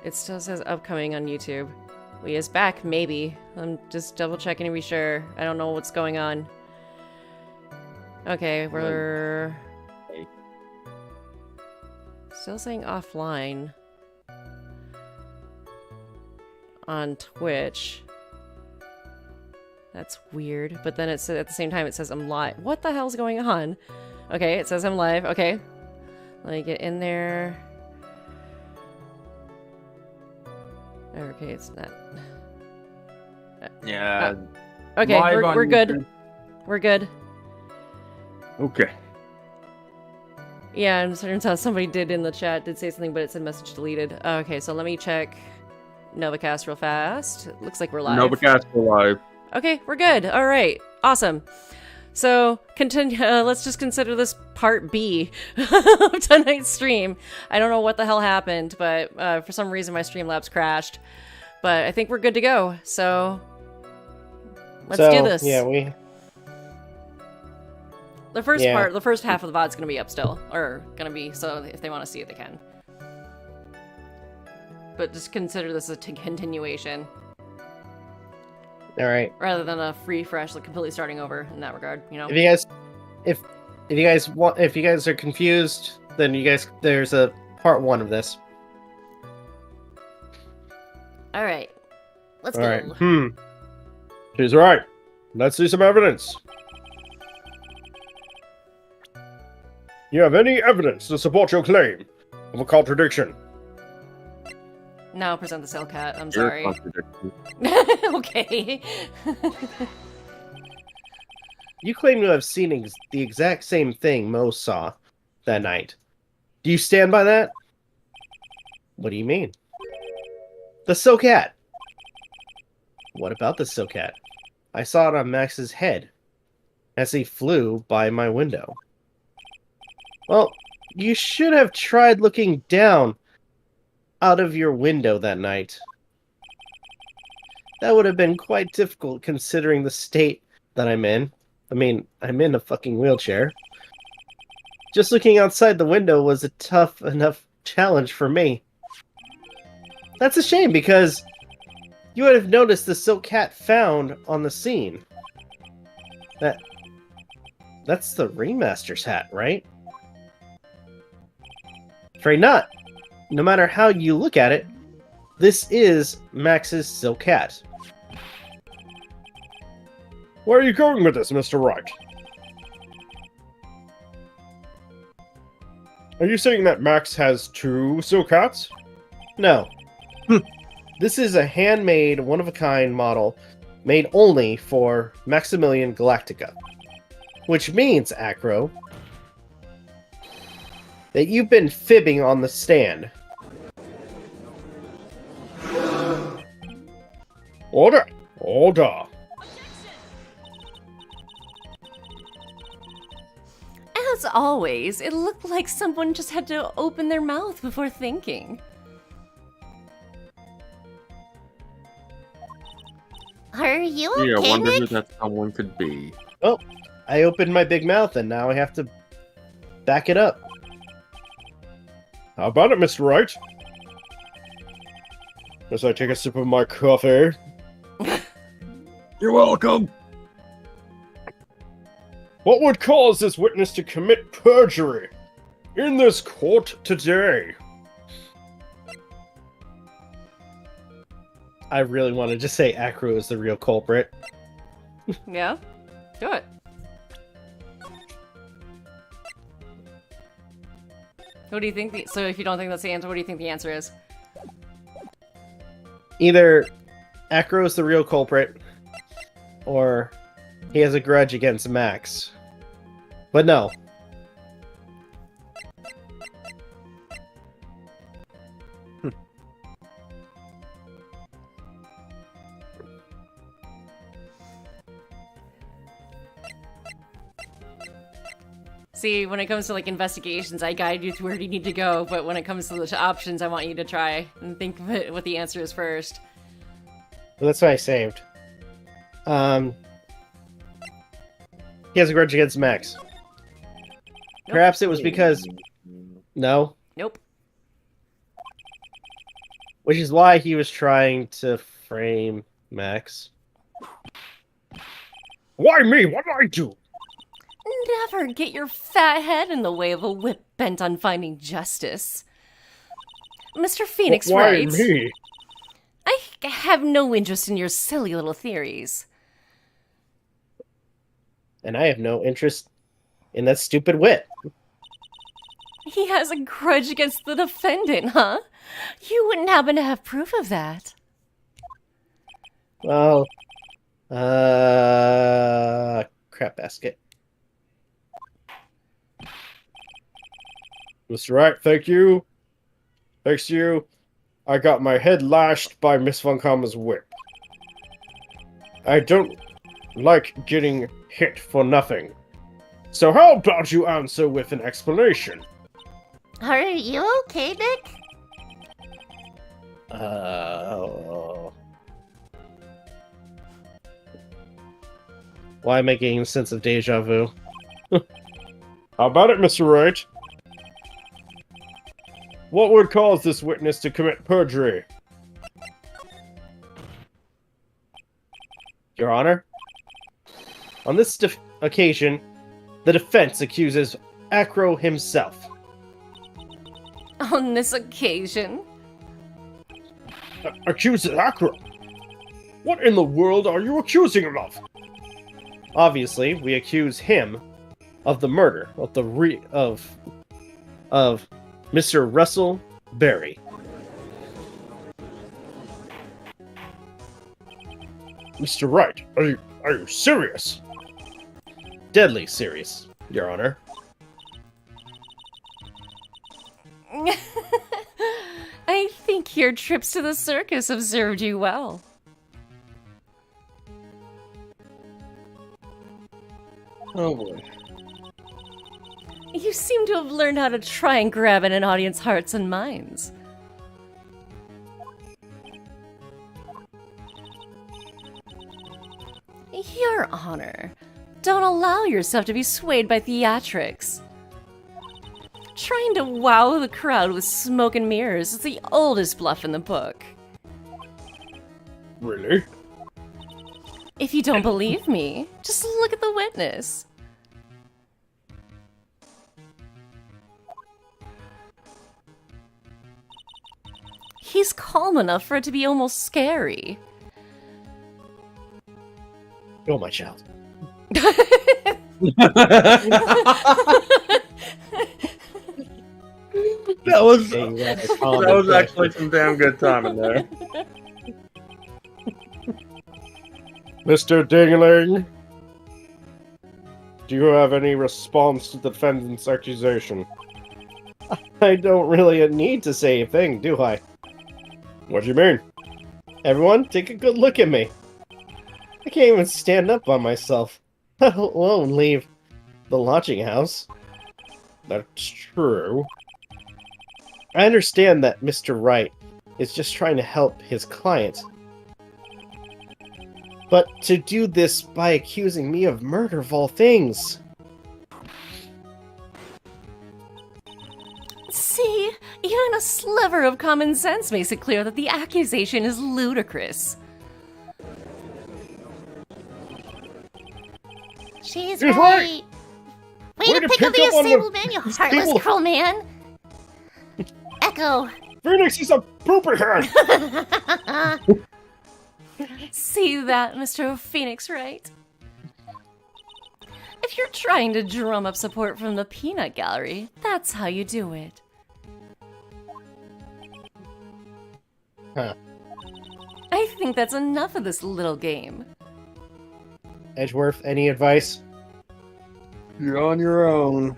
It still says upcoming on YouTube. We is back, maybe. I'm just double checking to be sure. I don't know what's going on. Okay, we're still saying offline on Twitch. That's weird. But then it's at the same time it says I'm live. What the hell's going on? Okay, it says I'm live. Okay. Let me get in there. Okay, it's not. Yeah. Okay, we're good. We're good. Okay. Yeah, and it turns out somebody did in the chat, did say something, but it said message deleted. Okay, so let me check Novakast real fast. It looks like we're live. Novakast, we're live. Okay, we're good. All right. Awesome. So, continue. Let's just consider this part B of tonight's stream. I don't know what the hell happened, but for some reason my Streamlabs crashed. But I think we're good to go. So, let's do this. Yeah, The first part, the first half of the VOD's going to be up still. Or going to be, so if they want to see it, they can. But just consider this a continuation. All right. Rather than a free, fresh, like completely starting over in that regard, you know? If you guys are confused, then there's a part 1 of this. All right. Let's All go. right. She's right. Let's see some evidence. You have any evidence to support your claim of a contradiction? Now present the cell cat. I'm You're sorry. contradicting. Okay. You claim to have seen the exact same thing Mo saw that night. Do you stand by that? What do you mean? The Silcat. What about the Silcat? I saw it on Max's head as he flew by my window. Well, you should have tried looking down out of your window that night. That would have been quite difficult considering the state that I'm in. I mean, I'm in a fucking wheelchair. Just looking outside the window was a tough enough challenge for me. That's a shame because you would have noticed the silk cat found on the scene. That's the Ringmaster's hat, right? Afraid not. No matter how you look at it, this is Max's silk hat. Where are you going with this, Mr. Wright? Are you saying that Max has 2 silk hats? No. This is a handmade, one-of-a-kind model made only for Maximilian Galactica. Which means, Acro, that you've been fibbing on the stand. Order! Order! As always, it looked like someone just had to open their mouth before thinking. Are you Yeah, I okay, wonder who Nick? that someone could be. Oh, I opened my big mouth and now I have to back it up. How about it, Mr. Wright? As I take a sip of my coffee. You're welcome! What would cause this witness to commit perjury in this court today? I really want to just say Acro is the real culprit. Yeah? Do it. What do you think so if you don't think that's the answer, what do you think the answer is? Either Acro is the real culprit, or he has a grudge against Max. But no. See, when it comes to like investigations, I guide you to where you need to go, but when it comes to the options, I want you to try and think of it, what the answer is first. Well, that's what I saved. He has a grudge against Max. Nope. Perhaps it was because... No? Nope. Which is why he was trying to frame Max. Why me? What did I do? Never get your fat head in the way of a whip bent on finding justice. Mr. Phoenix Why writes, me? I have no interest in your silly little theories. And I have no interest in that stupid wit. He has a grudge against the defendant, huh? You wouldn't happen to have proof of that. Well, crap basket. Mr. Wright, thank you. Thanks to you, I got my head lashed by Miss Von Karma's whip. I don't like getting hit for nothing. So how about you answer with an explanation? Are you okay, Nick? Why am I getting a sense of deja vu? How about it, Mr. Wright? What would cause this witness to commit perjury? Your Honor, on this occasion, the defense accuses Acro himself. On this occasion? Accuses Acro? What in the world are you accusing him of? Obviously, we accuse him of the murder of Mr. Russell Berry. Mr. Wright, are you serious? Deadly serious, Your Honor. I think your trips to the circus have served you well. Oh boy. You seem to have learned how to try and grab at an audience's hearts and minds. Your Honor, don't allow yourself to be swayed by theatrics. Trying to wow the crowd with smoke and mirrors is the oldest bluff in the book. Really? If you don't believe me, just look at the witness. He's calm enough for it to be almost scary. Oh, my child. That was That was actually some damn good timing there. Mr. Dingling, do you have any response to the defendant's accusation? I don't really need to say a thing, do I? What do you mean? Everyone, take a good look at me. I can't even stand up on myself, let alone leave the lodging house. That's true. I understand that Mr. Wright is just trying to help his client. But to do this by accusing me of murder of all things... See, even a sliver of common sense makes it clear that the accusation is ludicrous. She's He's right. Way Way to to pick up pick the up on the stable man, you heartless stable- cruel man. Echo. Phoenix is a poopy head! See that, Mr. Phoenix, right? If you're trying to drum up support from the peanut gallery, that's how you do it. Huh. I think that's enough of this little game. Edgeworth, any advice? You're on your own.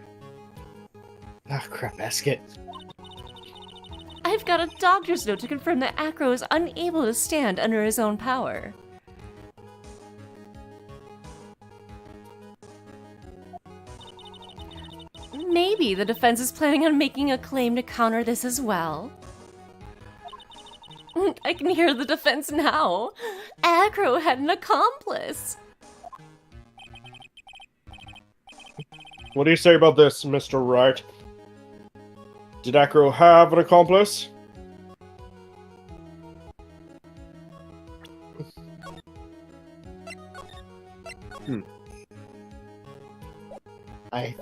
Ah, crap basket. I've got a doctor's note to confirm that Acro is unable to stand under his own power. Maybe the defense is planning on making a claim to counter this as well. I can hear the defense now. Acro had an accomplice. What do you say about this, Mr. Wright? Did Acro have an accomplice?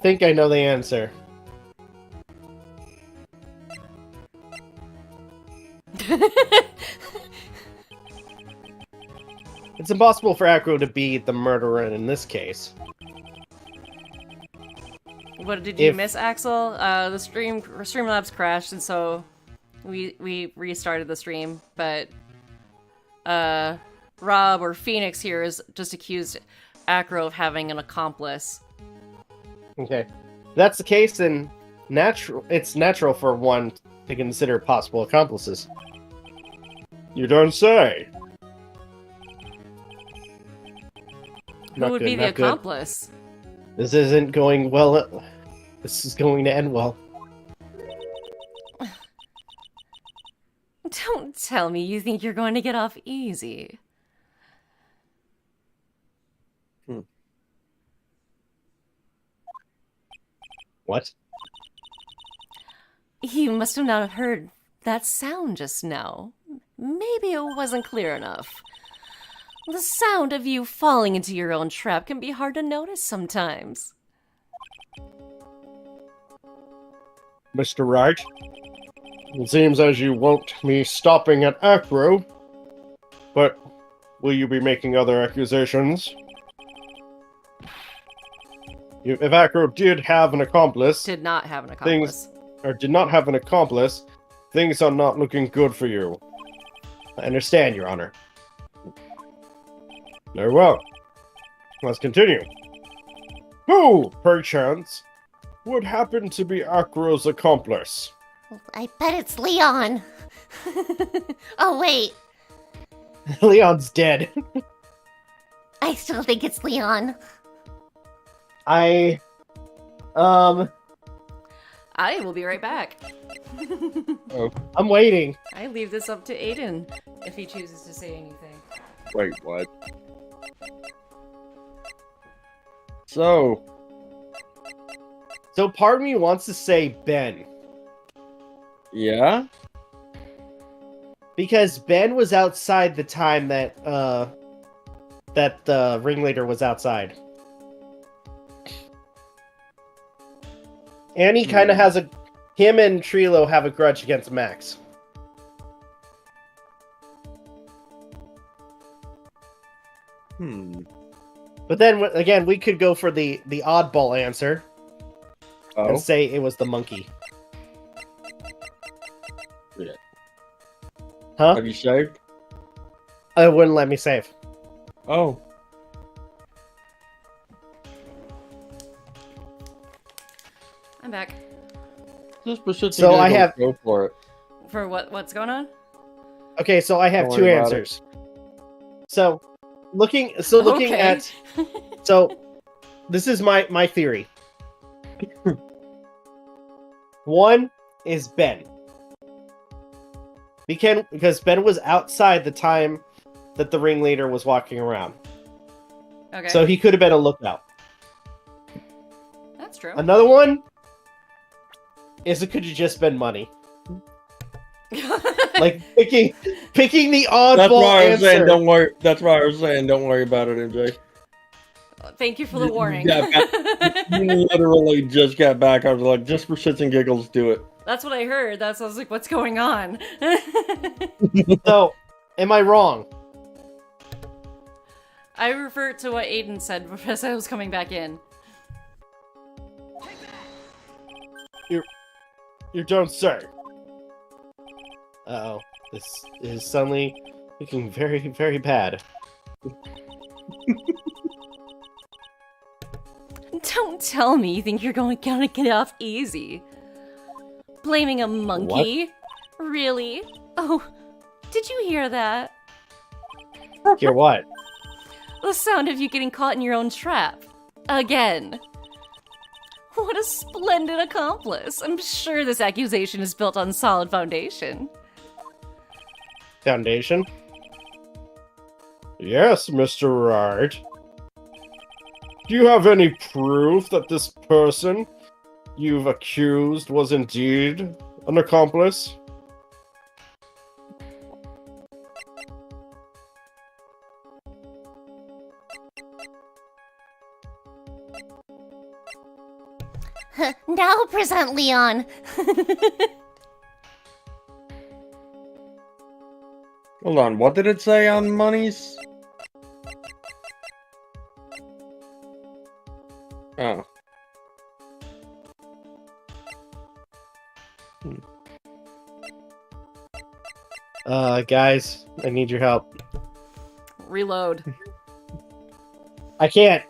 think I know the answer. It's impossible for Acro to be the murderer in this case. What did you If- miss, Axel? The Streamlabs crashed, and so we restarted the stream. But Rob or Phoenix here is just accused Acro of having an accomplice. Okay. If that's the case, then it's natural for one to consider possible accomplices. You don't say. Who Not would good, be the not good. accomplice? This isn't going well. This is going to end well. Don't tell me you think you're going to get off easy. What? You must have not heard that sound just now. Maybe it wasn't clear enough. The sound of you falling into your own trap can be hard to notice sometimes. Mr. Wright, it seems as you want me stopping at Acro, but will you be making other accusations? If Acro did have an accomplice, Did not have an accomplice. or did not have an accomplice, things are not looking good for you. I understand, Your Honor. Very well. Let's continue. Who, perchance, would happen to be Acro's accomplice? I bet it's Leon. Oh, wait. Leon's dead. I still think it's Leon. I will be right back. I'm waiting. I leave this up to Aden if he chooses to say anything. Wait, what? So, So part of me wants to say Ben. yeah? Because Ben was outside the time that the ringleader was outside. And he kind of has him and Trilo have a grudge against Max. But then again, we could go for the oddball answer Oh, and say it was the monkey. Yeah. Huh? Have you saved? It wouldn't let me save. Oh. I'm back. Just for shits So and I giggles, have- go for it. For what's going on? Okay, so I have Don't two worry about answers. So looking Okay. at so this is my theory. One is Ben. Because Ben was outside the time that the ringleader was walking around. Okay. So he could have been a lookout. That's true. Another one is it could have just been money. Like picking the oddball That's why I was saying answer. don't worry. That's why I was saying don't worry about it, MJ. Thank you for the warning. Yeah, you literally just got back. I was like, just for shits and giggles, do it. That's what I heard. I was like, what's going on? So, am I wrong? I revert to what Aiden said as I was coming back in. You don't say. Uh-oh. This is suddenly looking very, very bad. Don't tell me you think you're gonna get off easy. Blaming a monkey? Really? Oh, did you hear that? Hear what? The sound of you getting caught in your own trap. Again. What a splendid accomplice. I'm sure this accusation is built on solid foundation. Foundation? Yes, Mr. Wright. Do you have any proof that this person you've accused was indeed an accomplice? Now present Leon. Hold on, what did it say on monies? Oh. Guys, I need your help. Reload. I can't.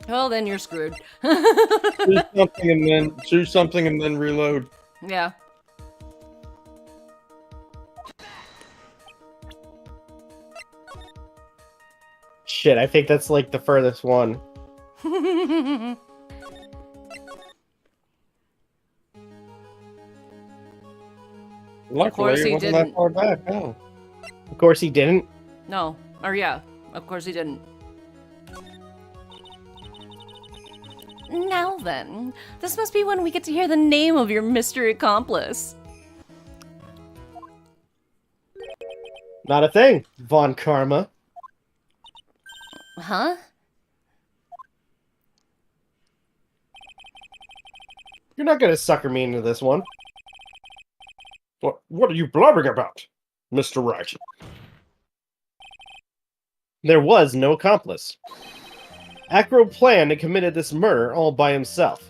Well, then you're screwed. Choose something and then reload. Yeah. Shit, I think that's like the furthest one. Luckily, he it wasn't didn't. that far back. No. Of course he didn't. No. Or yeah. Of course he didn't. Now then, this must be when we get to hear the name of your mystery accomplice. Not a thing, Von Karma. Huh? You're not gonna sucker me into this one. What are you blabbering about, Mr. Wright? There was no accomplice. Acro planned and committed this murder all by himself.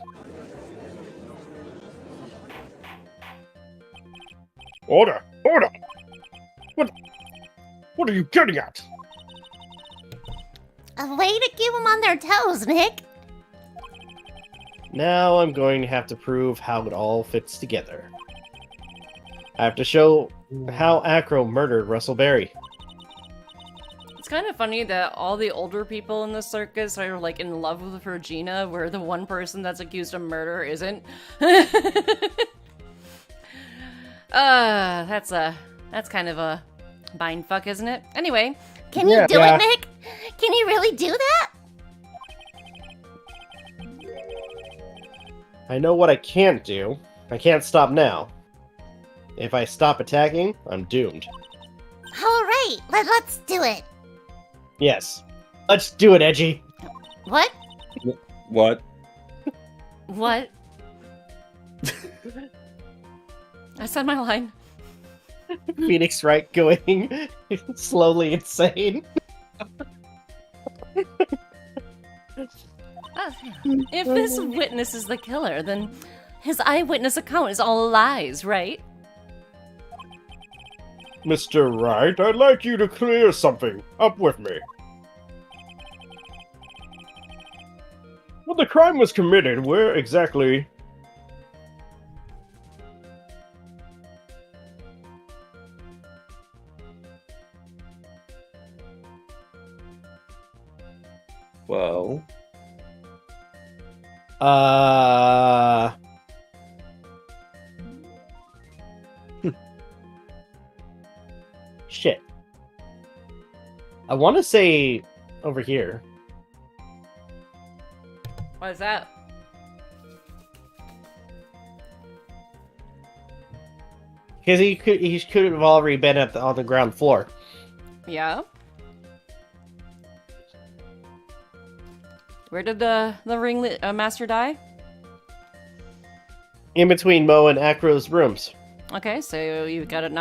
Order! Order! What are you getting at? A way to keep them on their toes, Nick. Now I'm going to have to prove how it all fits together. I have to show how Acro murdered Russell Berry. It's kind of funny that all the older people in the circus are like in love with Regina, where the one person that's accused of murder isn't. That's kind of a mindfuck, isn't it? Anyway, Can you do it, Nick? Can you really do that? I know what I can't do. I can't stop now. If I stop attacking, I'm doomed. All right, let's do it. Yes. Let's do it, Edgy. What? What? What? I said my line. Phoenix Wright going slowly insane. If this witness is the killer, then his eyewitness account is all lies, right? Mr. Wright, I'd like you to clear something up with me. When the crime was committed, where exactly... Well... Shit. I want to say over here. What is that? Because he could have already been on the ground floor. Yeah. Where did the ring master die? In between Mo and Acro's rooms. Okay, so you've got it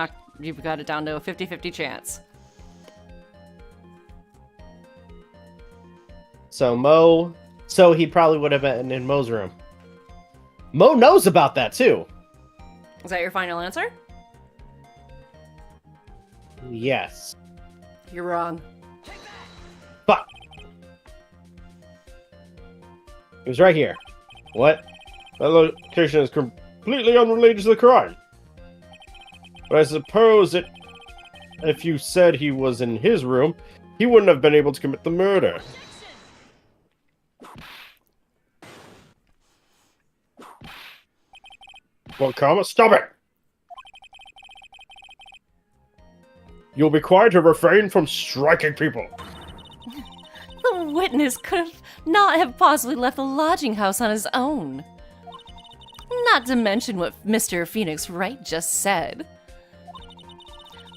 down to a 50-50 chance. So he probably would have been in Mo's room. Mo knows about that too. Is that your final answer? Yes. You're wrong. Fuck. It was right here. What? That location is completely unrelated to the crime. But I suppose that if you said he was in his room, he wouldn't have been able to commit the murder. Well, Karma, stop it! You'll be quiet to refrain from striking people. The witness could not have possibly left the lodging house on his own. Not to mention what Mr. Phoenix Wright just said.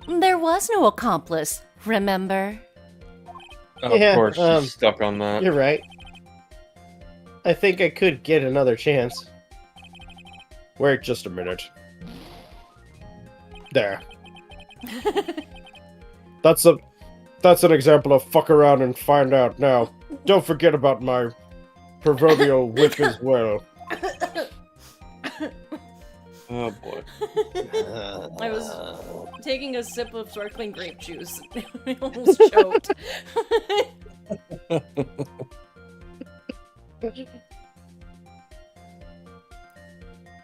There was no accomplice, remember? Of Yeah, course, she's stuck on that. You're right. I think I could get another chance. Wait just a minute. There. That's an example of fuck around and find out. Now, don't forget about my proverbial whip as well. Oh boy. I was taking a sip of sparkling grape juice. I almost choked.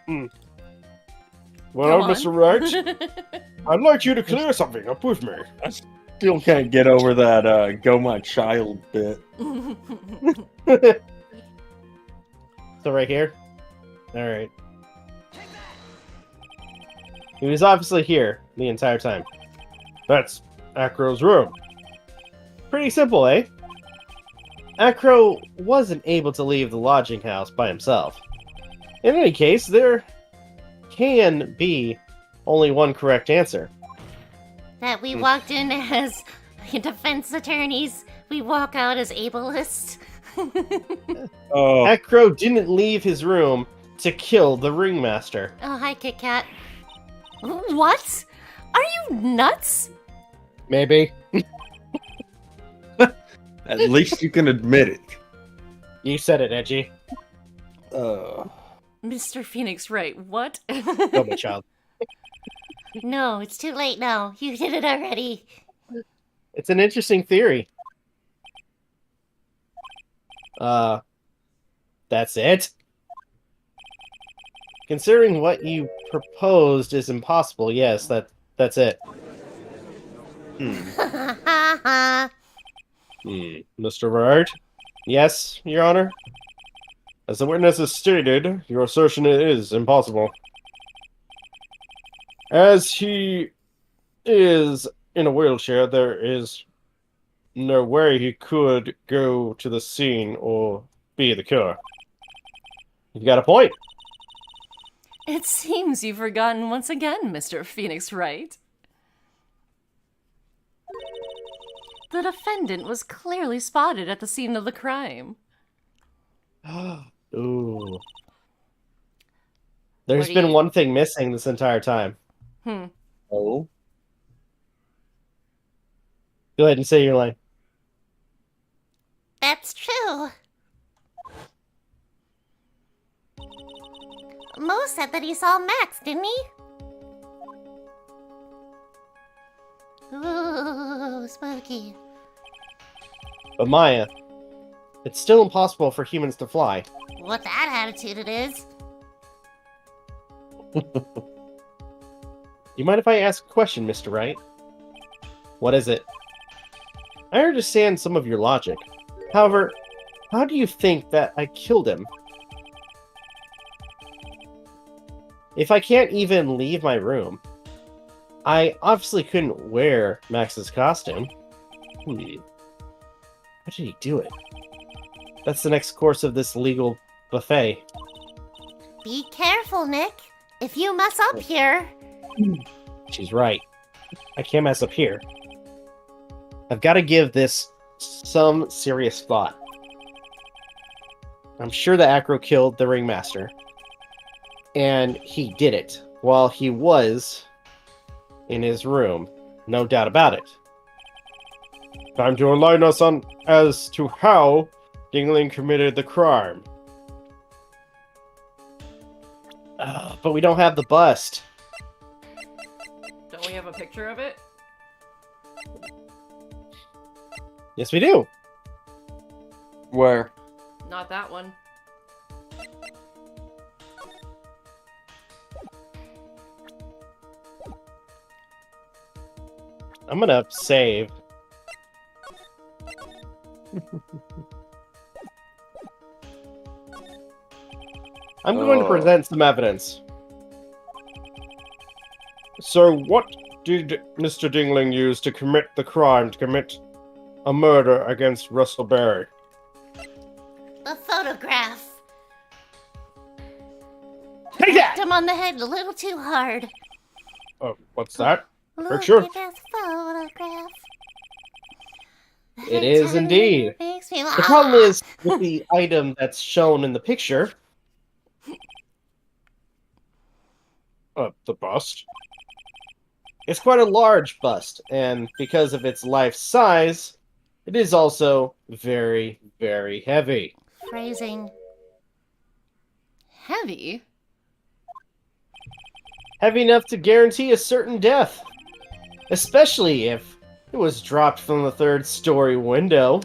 Well, Come on. Mr. Wright, I'd like you to clear something up with me. I still can't get over that go my child bit. So right here? Alright. He was obviously here the entire time. That's Acro's room. Pretty simple, eh? Acro wasn't able to leave the lodging house by himself. In any case, there can be only one correct answer. That we walked in as defense attorneys, we walk out as ableists. Oh, Acro didn't leave his room to kill the ringmaster. Oh, hi, Kit Kat. What? Are you nuts? Maybe. at least you can admit it. You said it, Edgy. Mr. Phoenix, right? What? Go, my child. No, it's too late now. You did it already. It's an interesting theory. That's it? Considering what you proposed is impossible, yes, that's it. Mr. Wright, Yes, Your Honor? as the witness has stated, your assertion is impossible. As he is in a wheelchair, there is no way he could go to the scene or be the killer. You got a point. It seems you've forgotten once again, Mr. Phoenix Wright. The defendant was clearly spotted at the scene of the crime. Ooh. There's What do been you- one thing missing this entire time. Oh, Go ahead and say your line. That's true. Mo said that he saw Max, didn't he? Ooh, spooky. But Maya, it's still impossible for humans to fly. What that attitude it is. You mind if I ask a question, Mr. Wright? What is it? I understand some of your logic. However, how do you think that I killed him? If I can't even leave my room, I obviously couldn't wear Max's costume. How did he do it? That's the next course of this legal buffet. Be careful, Nick. If you mess up here. She's right. I can't mess up here. I've got to give this some serious thought. I'm sure that Acro killed the ringmaster. And he did it while he was in his room. No doubt about it. Time to enlighten us on as to how Dingling committed the crime. But we don't have the bust. Don't we have a picture of it? Yes, we do. where? Not that one. I'm gonna save. I'm going to Oh. present some evidence. So, what did Mr. Dingling use to commit the crime, to commit a murder against Russell Berry? A photograph. Take that! Hit him on the head a little too hard. Oh, what's that? Look Sure. at this photograph. It is indeed. Makes me The problem is with the item that's shown in the picture. The bust. It's quite a large bust, and because of its life size, it is also very, very heavy. Phrasing. Heavy? Heavy enough to guarantee a certain death. Especially if it was dropped from the third-story window.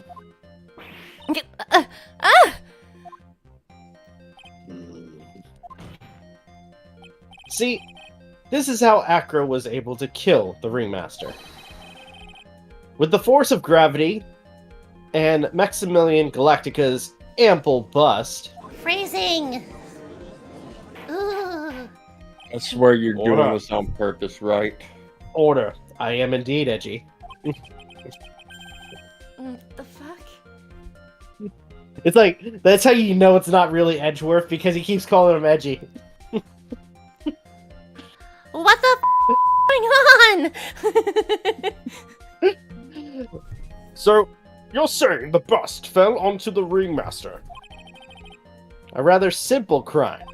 See, this is how Acro was able to kill the Ringmaster. With the force of gravity and Maximilian Galactica's ample bust. Phrasing. Ooh. I swear you're Hold doing on. this on purpose, right? Order. I am indeed edgy. The fuck? It's like, that's how you know it's not really Edgeworth, because he keeps calling him edgy. What the going on? So, you're saying the bust fell onto the ringmaster? A rather simple crime.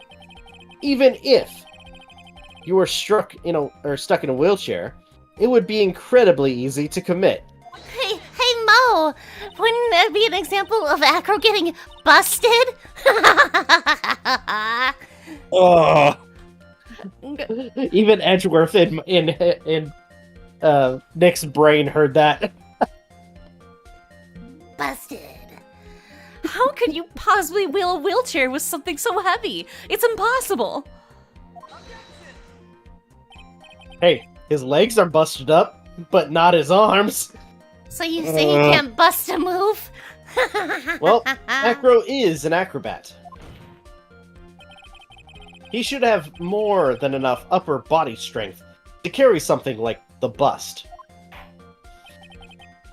Even if you were stuck in a wheelchair, it would be incredibly easy to commit. Hey, Mo! Wouldn't that be an example of Acro getting busted? Oh, Even Edgeworth in Nick's brain heard that. Busted. How could you possibly wheel a wheelchair with something so heavy? It's impossible. Hey, his legs are busted up, but not his arms. So you say he can't bust a move? Well, Acro is an acrobat. He should have more than enough upper body strength to carry something like the bust.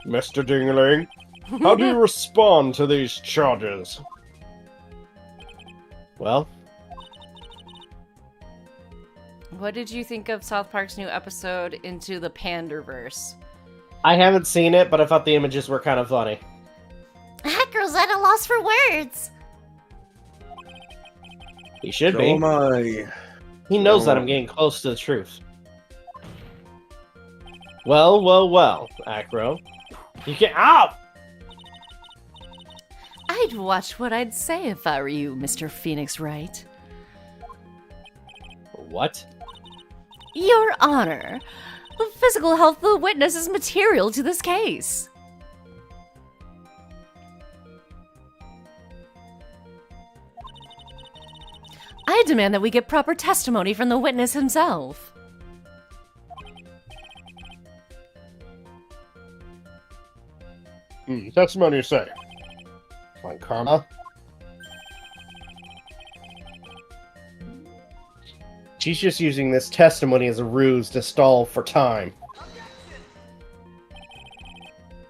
Mr. Dingling, how do you respond to these charges? Well, What did you think of South Park's new episode Into the Panderverse? I haven't seen it, but I thought the images were kind of funny. Acro's at a loss for words. He should so be. am I. He knows that I'm getting close to the truth. Well, Acro. You can't. Ow! I'd watch what I'd say if I were you, Mr. Phoenix Wright. What? Your Honor, the physical health of the witness is material to this case. I demand that we get proper testimony from the witness himself. Testimony you say. Fine, karma. She's just using this testimony as a ruse to stall for time.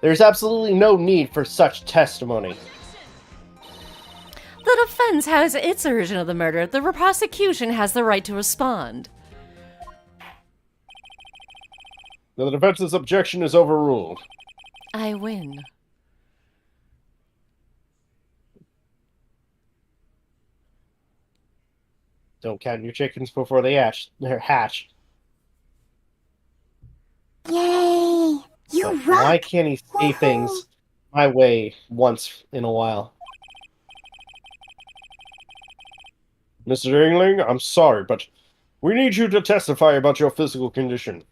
There's absolutely no need for such testimony. The defense has its version of the murder. The prosecution has the right to respond. The defense's objection is overruled. I win. Don't count your chickens before they hatch. Yay! You But rock! why can't he see things my way once in a while? Mr. Dingling, I'm sorry, but we need you to testify about your physical condition.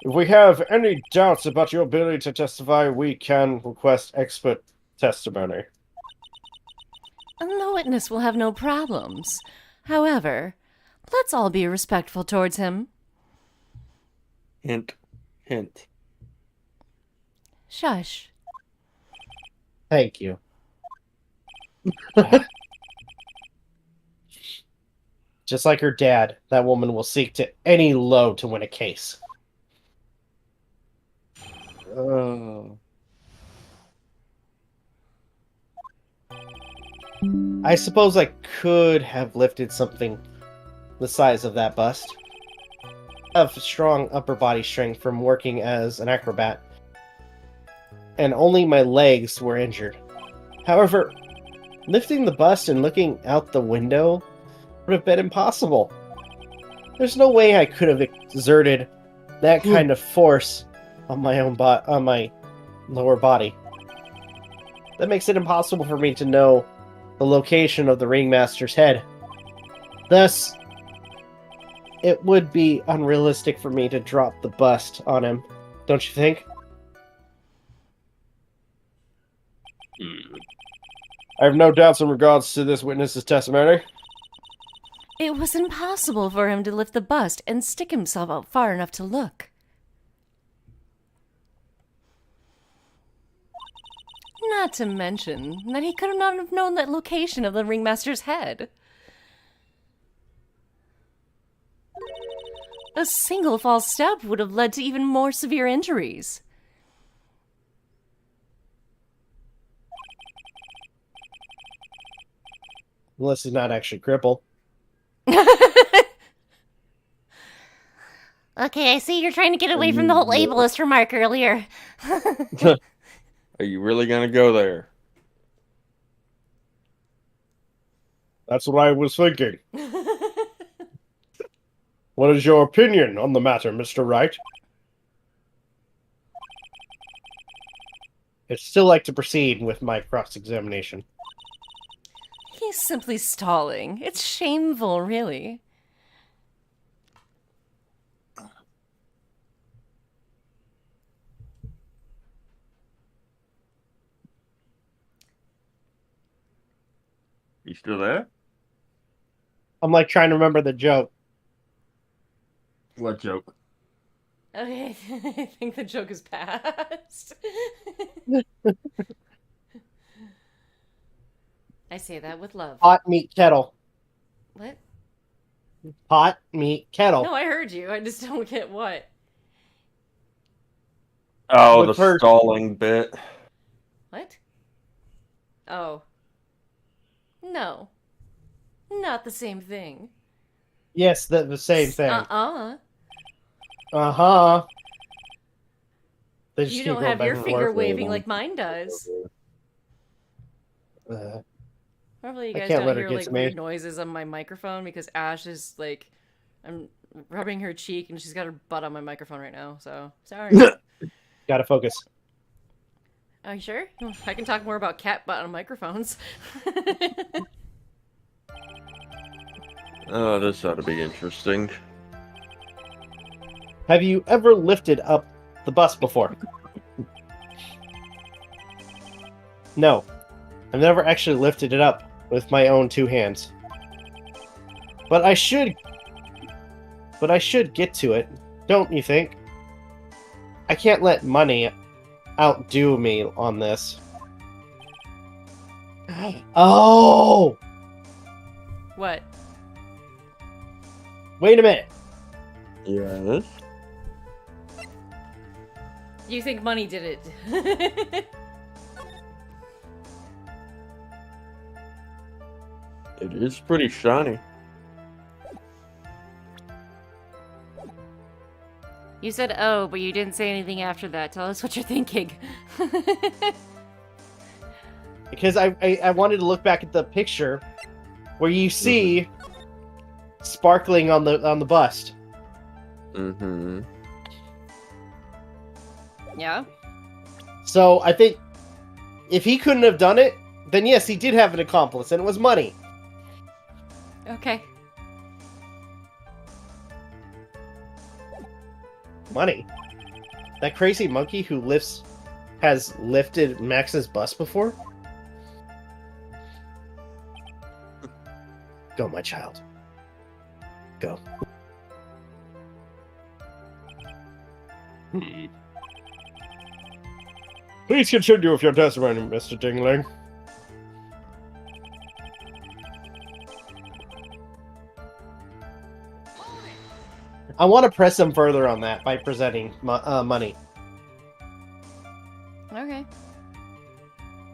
If we have any doubts about your ability to testify, we can request expert testimony. The witness will have no problems. However, let's all be respectful towards him. Hint, hint. Shush. Thank you. Just like her dad, that woman will seek to any low to win a case. Oh. I suppose I could have lifted something the size of that bust. I have strong upper body strength from working as an acrobat. and only my legs were injured. However, lifting the bust and looking out the window would have been impossible. There's no way I could have exerted that kind of force on my on my lower body. That makes it impossible for me to know the location of the ringmaster's head. Thus, it would be unrealistic for me to drop the bust on him, don't you think? I have no doubts in regards to this witness's testimony. It was impossible for him to lift the bust and stick himself out far enough to look. Not to mention that he could not have known the location of the ringmaster's head. A single false step would have led to even more severe injuries. Unless he's not actually crippled. Okay, I see you're trying to get away from the whole ableist remark earlier. Are you really gonna go there? That's what I was thinking. What is your opinion on the matter, Mr. Wright? I'd still like to proceed with my cross-examination. He's simply stalling. It's shameful, really. You still there? I'm like trying to remember the joke. What joke? Okay, I think the joke is past. I say that with love. Pot, meat, kettle. What? Pot, meat, kettle. No, I heard you. I just don't get what. Oh, Look the first. stalling bit. What? Oh. No. Not the same thing. Yes, the same thing. Uh-uh. Uh-huh. They just You keep don't going have back your and finger forth. waving like mine does. Hopefully you I guys can't don't let her hear get like to me. weird noises on my microphone because Ash is like, I'm rubbing her cheek and she's got her butt on my microphone right now, so sorry. Gotta focus. Are you sure? I can talk more about cat butt on microphones. Oh, this ought to be interesting. Have you ever lifted up the bus before? No. I've never actually lifted it up with my own two hands. But I should get to it, don't you think? I can't let money outdo me on this. Oh! What? Wait a minute. Yes. You think money did it? It is pretty shiny. You said oh, but you didn't say anything after that. Tell us what you're thinking. Because I wanted to look back at the picture where you see sparkling on the bust. Mm-hmm. Yeah? So I think if he couldn't have done it, then yes, he did have an accomplice, and it was money. Okay. Money. That crazy monkey who has lifted Max's bust before? Go, my child. Go. Please continue with your testimony, Mr. Dingling. I want to press him further on that by presenting money. Okay.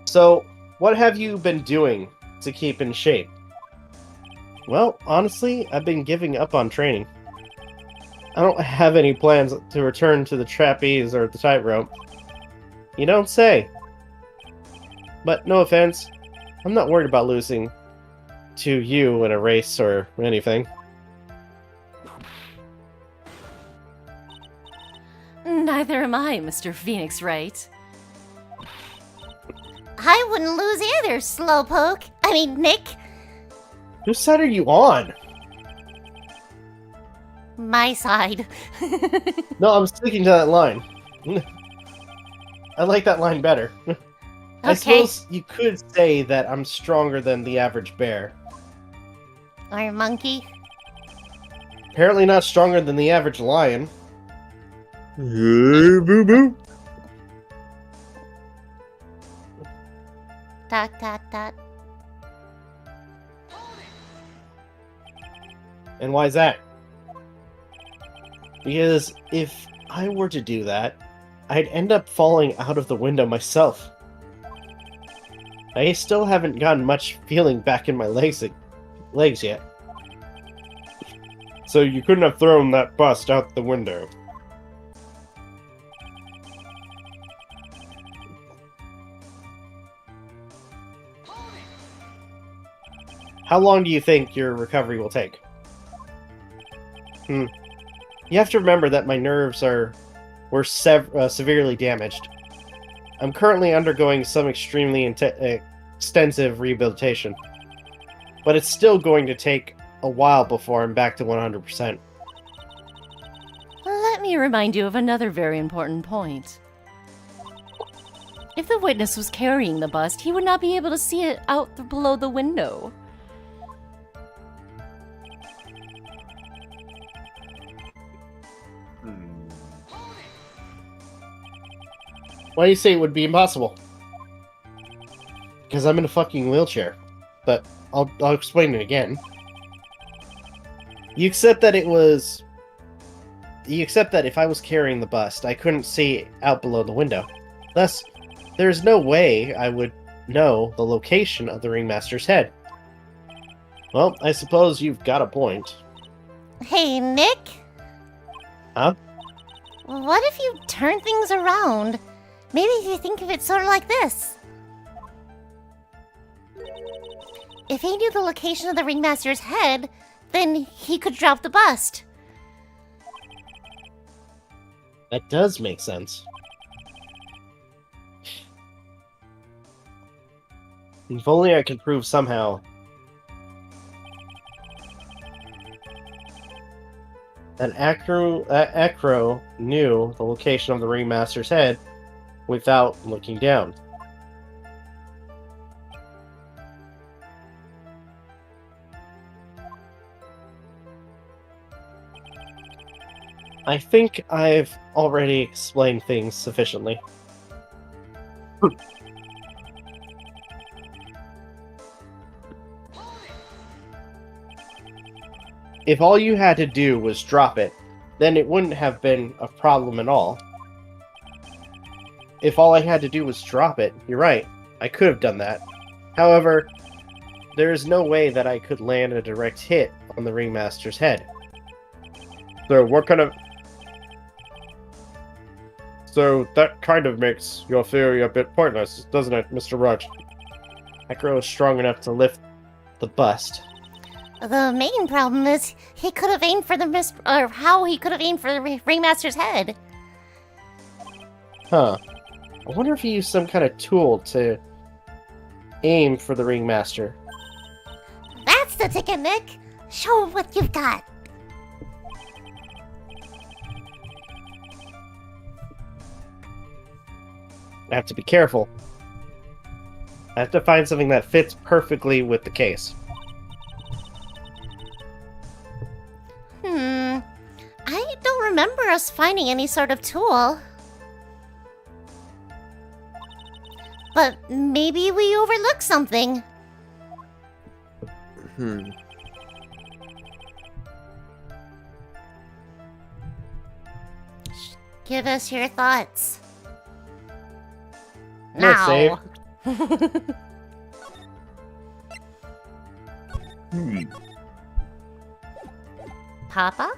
So, what have you been doing to keep in shape? Well, honestly, I've been giving up on training. I don't have any plans to return to the trapeze or the tightrope. You don't say. But no offense, I'm not worried about losing to you in a race or anything. Neither am I, Mr. Phoenix Wright. I wouldn't lose either, Slowpoke. I mean, Nick. Whose side are you on? My side. No, I'm sticking to that line. I like that line better. I Okay. suppose you could say that I'm stronger than the average bear. Or monkey. Apparently not stronger than the average lion. Hey, boo boo. Dot, dot, dot. And why is that? Because if I were to do that, I'd end up falling out of the window myself. I still haven't gotten much feeling back in my legs yet. So you couldn't have thrown that bust out the window. How long do you think your recovery will take? You have to remember that my nerves were severely damaged. I'm currently undergoing some extremely extensive rehabilitation, but it's still going to take a while before I'm back to 100%. Let me remind you of another very important point. If the witness was carrying the bust, he would not be able to see it out below the window. Why do you say it would be impossible? Because I'm in a fucking wheelchair. But I'll explain it again. You accept that if I was carrying the bust, I couldn't see out below the window. Thus, there's no way I would know the location of the ringmaster's head. Well, I suppose you've got a point. Hey, Nick? Huh? What if you turn things around? Maybe if you think of it sort of like this. If he knew the location of the ringmaster's head, then he could drop the bust. That does make sense. If only I could prove somehow that Acro knew the location of the ringmaster's head without looking down. I think I've already explained things sufficiently. If all you had to do was drop it, then it wouldn't have been a problem at all. If all I had to do was drop it, you're right, I could have done that. However, there is no way that I could land a direct hit on the ringmaster's head. So that kind of makes your theory a bit pointless, doesn't it, Mr. Rudge? Acro is strong enough to lift the bust. The main problem is he could have aimed for how he could have aimed for the ringmaster's head. Huh. I wonder if he used some kind of tool to aim for the ringmaster. That's the ticket, Nick. Show him what you've got. I have to be careful. I have to find something that fits perfectly with the case. I don't remember us finding any sort of tool. But maybe we overlooked something. Give us your thoughts. Let's save. Papa?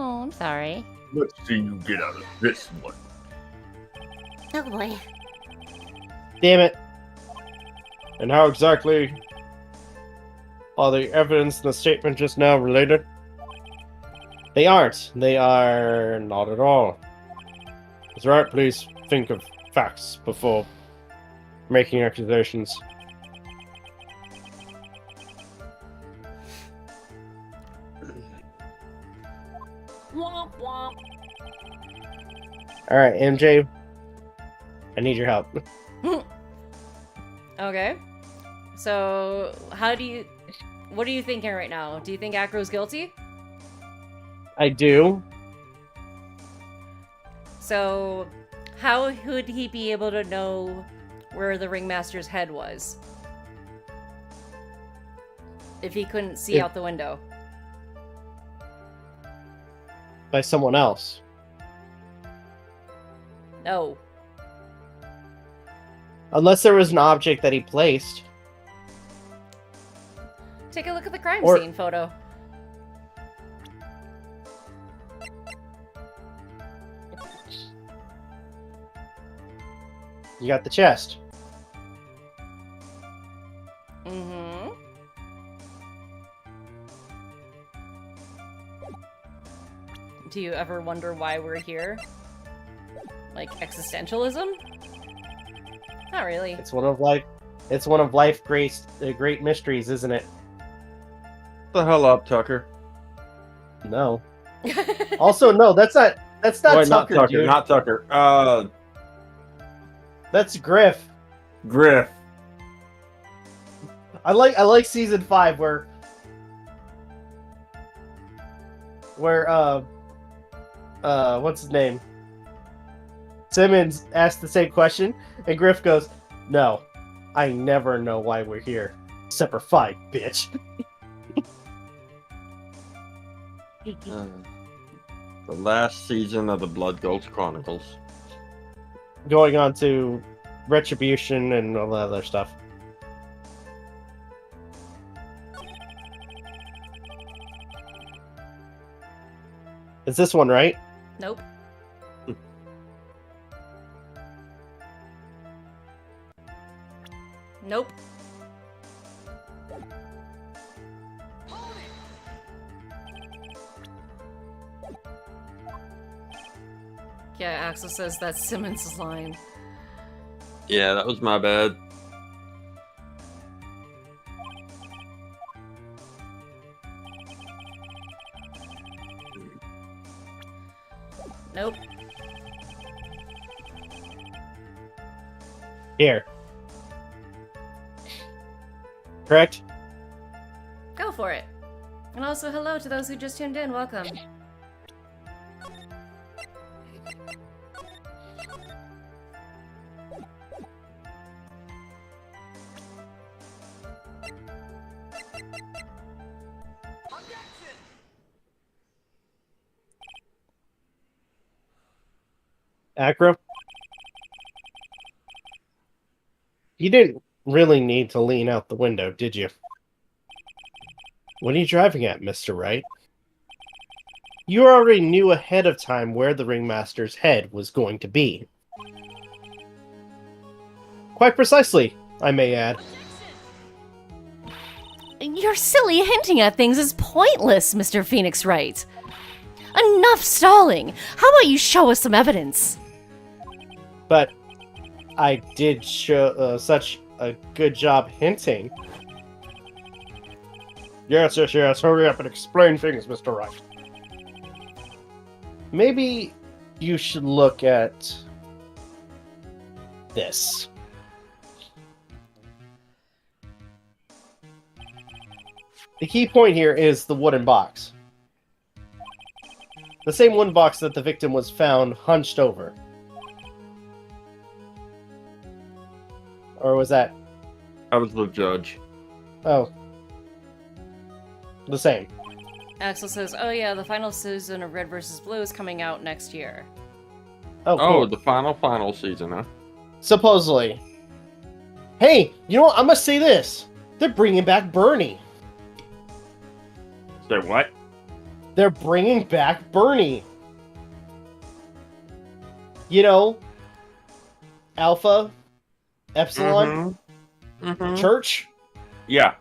Oh, I'm sorry. Let's see you get out of this one. Oh boy. Damn it. And how exactly are the evidence and the statement just now related? They aren't. They are not at all. That's right, please think of facts before making accusations. Womp womp. Alright, MJ. I need your help. Okay. So, what are you thinking right now? Do you think Acro's guilty? I do. So, how would he be able to know where the ringmaster's head was? If he couldn't see out the window. By someone else. No. Unless there was an object that he placed. Take a look at the crime Or- scene photo. You got the chest. Mm-hmm. Do you ever wonder why we're here? Like existentialism? Not really. It's one of life's great mysteries, isn't it? The hell up, Tucker. No. Also, no, that's not Wait, Tucker, not Tucker, dude. not Tucker. That's Griff. Griff. I like season 5 where what's his name? Simmons asked the same question, and Griff goes, "No, I never know why we're here. Except for fight, bitch." The last season of the Blood Ghost Chronicles. Going on to Retribution and all that other stuff. Is this one right? Nope. Nope. Yeah, Axel says that's Simmons' line. Yeah, that was my bad. Nope. Here. Correct? Go for it. And also, hello to those who just tuned in. Welcome. Acro? You didn't really need to lean out the window, did you? What are you driving at, Mr. Wright? You already knew ahead of time where the ringmaster's head was going to be. Quite precisely, I may add. Your silly hinting at things is pointless, Mr. Phoenix Wright. Enough stalling. How about you show us some evidence? But I did show such a good job hinting. Yes, hurry up and explain things, Mr. Wright. Maybe you should look at this. The key point here is the wooden box. The same wooden box that the victim was found hunched over. Or was that... I was the judge. Oh. The same. Axel says, oh yeah, the final season of Red vs. Blue is coming out next year. Oh, cool. Oh, the final season, huh? Supposedly. Hey, you know what? I must say this. They're bringing back Bernie. Say what? They're bringing back Bernie. You know, Alpha, Epsilon, Church. Yeah.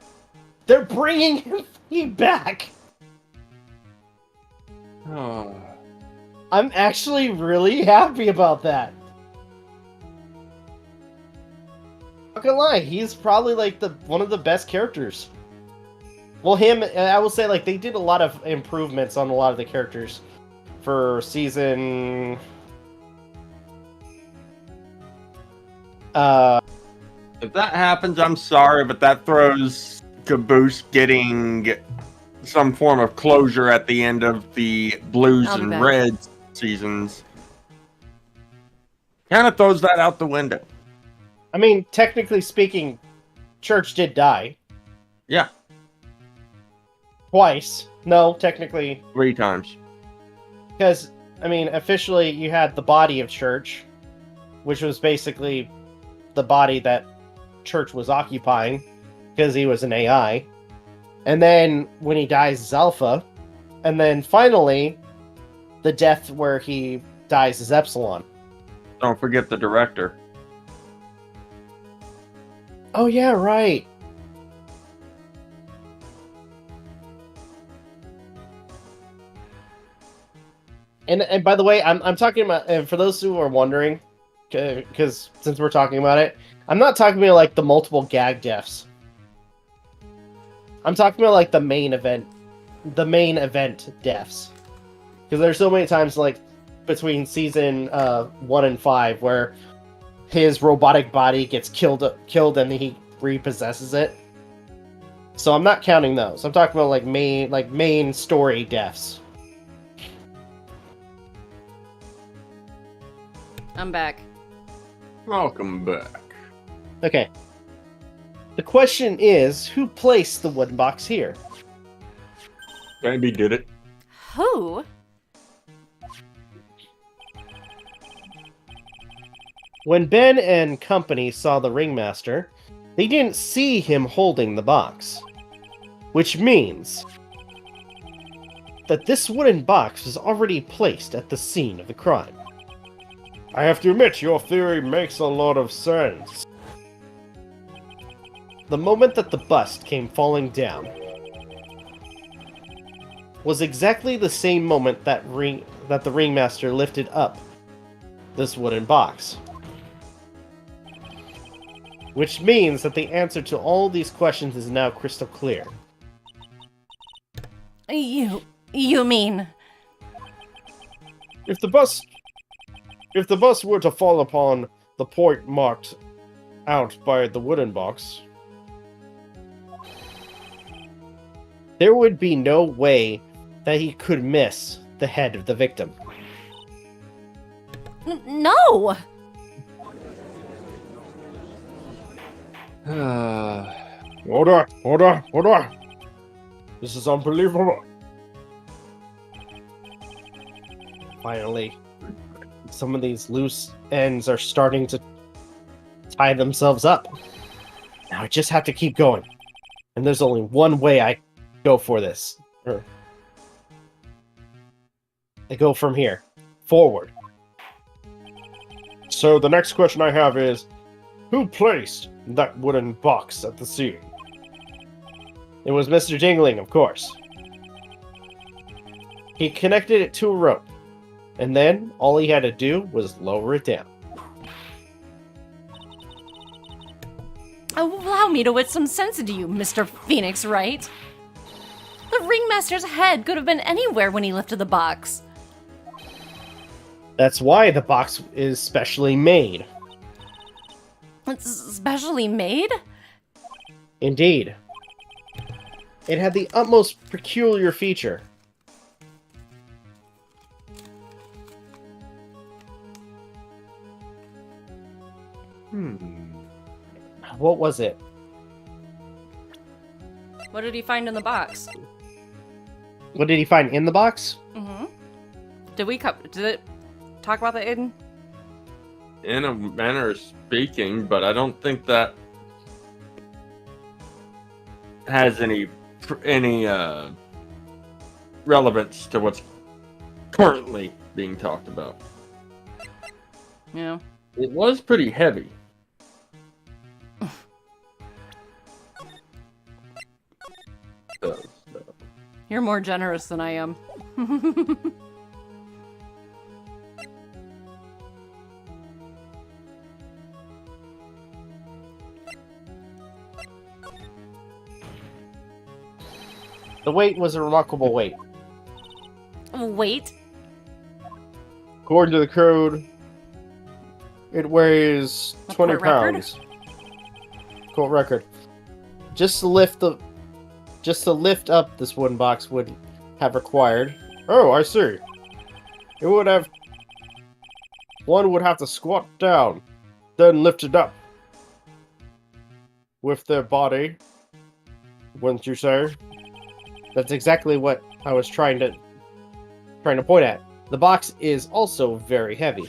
They're bringing him back. Oh. I'm actually really happy about that. Not gonna lie, he's probably like one of the best characters. Well, him, I will say, like, they did a lot of improvements on a lot of the characters for season. If that happens, I'm sorry, but that throws Caboose getting some form of closure at the end of the Blues I'll be and back. Reds seasons. Kind of throws that out the window. I mean, technically speaking, Church did die Yeah, twice. No, technically, 3 times. because I mean, officially, you had the body of Church, which was basically the body that Church was occupying, because he was an AI. And then when he dies is Alpha, and then finally, the death where he dies is Epsilon. Don't forget the director. Oh yeah, right. And by the way, I'm talking about, and for those who are wondering, because since we're talking about it, I'm not talking about like the multiple gag deaths. I'm talking about like the main event deaths. Because there's so many times like between season 1 and 5 where his robotic body gets killed and he repossesses it. So I'm not counting those. I'm talking about like main story deaths. I'm back. Welcome back. Okay. The question is, who placed the wooden box here? Maybe did it. Who? When Ben and company saw the ringmaster, they didn't see him holding the box. Which means that this wooden box was already placed at the scene of the crime. I have to admit, your theory makes a lot of sense. The moment that the bust came falling down was exactly the same moment that the ringmaster lifted up this wooden box. Which means that the answer to all these questions is now crystal clear. You mean... If the bus were to fall upon the point marked out by the wooden box, There would be no way that he could miss the head of the victim. No! Order! This is unbelievable. Finally, some of these loose ends are starting to tie themselves up. Now I just have to keep going. And there's only one way I go for this. I go from here. Forward. So the next question I have is, who placed that wooden box at the scene? It was Mr. Jingling, of course. He connected it to a rope. And then all he had to do was lower it down. Allow me to wit some sense into you, Mr. Phoenix Wright. The ringmaster's head could have been anywhere when he lifted the box. That's why the box is specially made. It's specially made? Indeed. It had the utmost peculiar feature. What was it? What did he find in the box? What did he find in the box? Mm-hmm. Did it talk about that, Aden? In a manner of speaking, but I don't think that has any relevance to what's currently being talked about. Yeah. It was pretty heavy. So. You're more generous than I am. The weight was a remarkable weight. Wait. According to the code, it weighs A 20 court record? pounds. Court record. Just to lift up this wooden box would have required. Oh, I see. It would have... One would have to squat down, then lift it up. With their body, wouldn't you say? That's exactly what I was trying to point at. The box is also very heavy.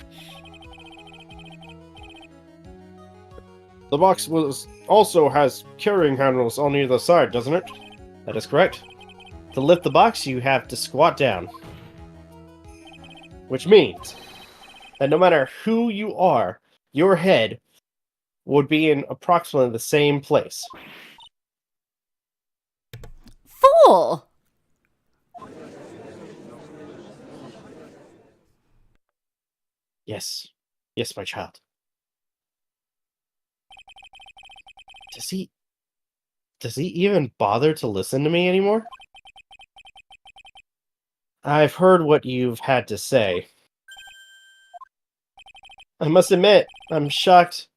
The box also has carrying handles on either side, doesn't it? That is correct. To lift the box, you have to squat down. Which means that no matter who you are, your head would be in approximately the same place. Fool! Yes. Yes, my child. Does he even bother to listen to me anymore? I've heard what you've had to say. I must admit, I'm shocked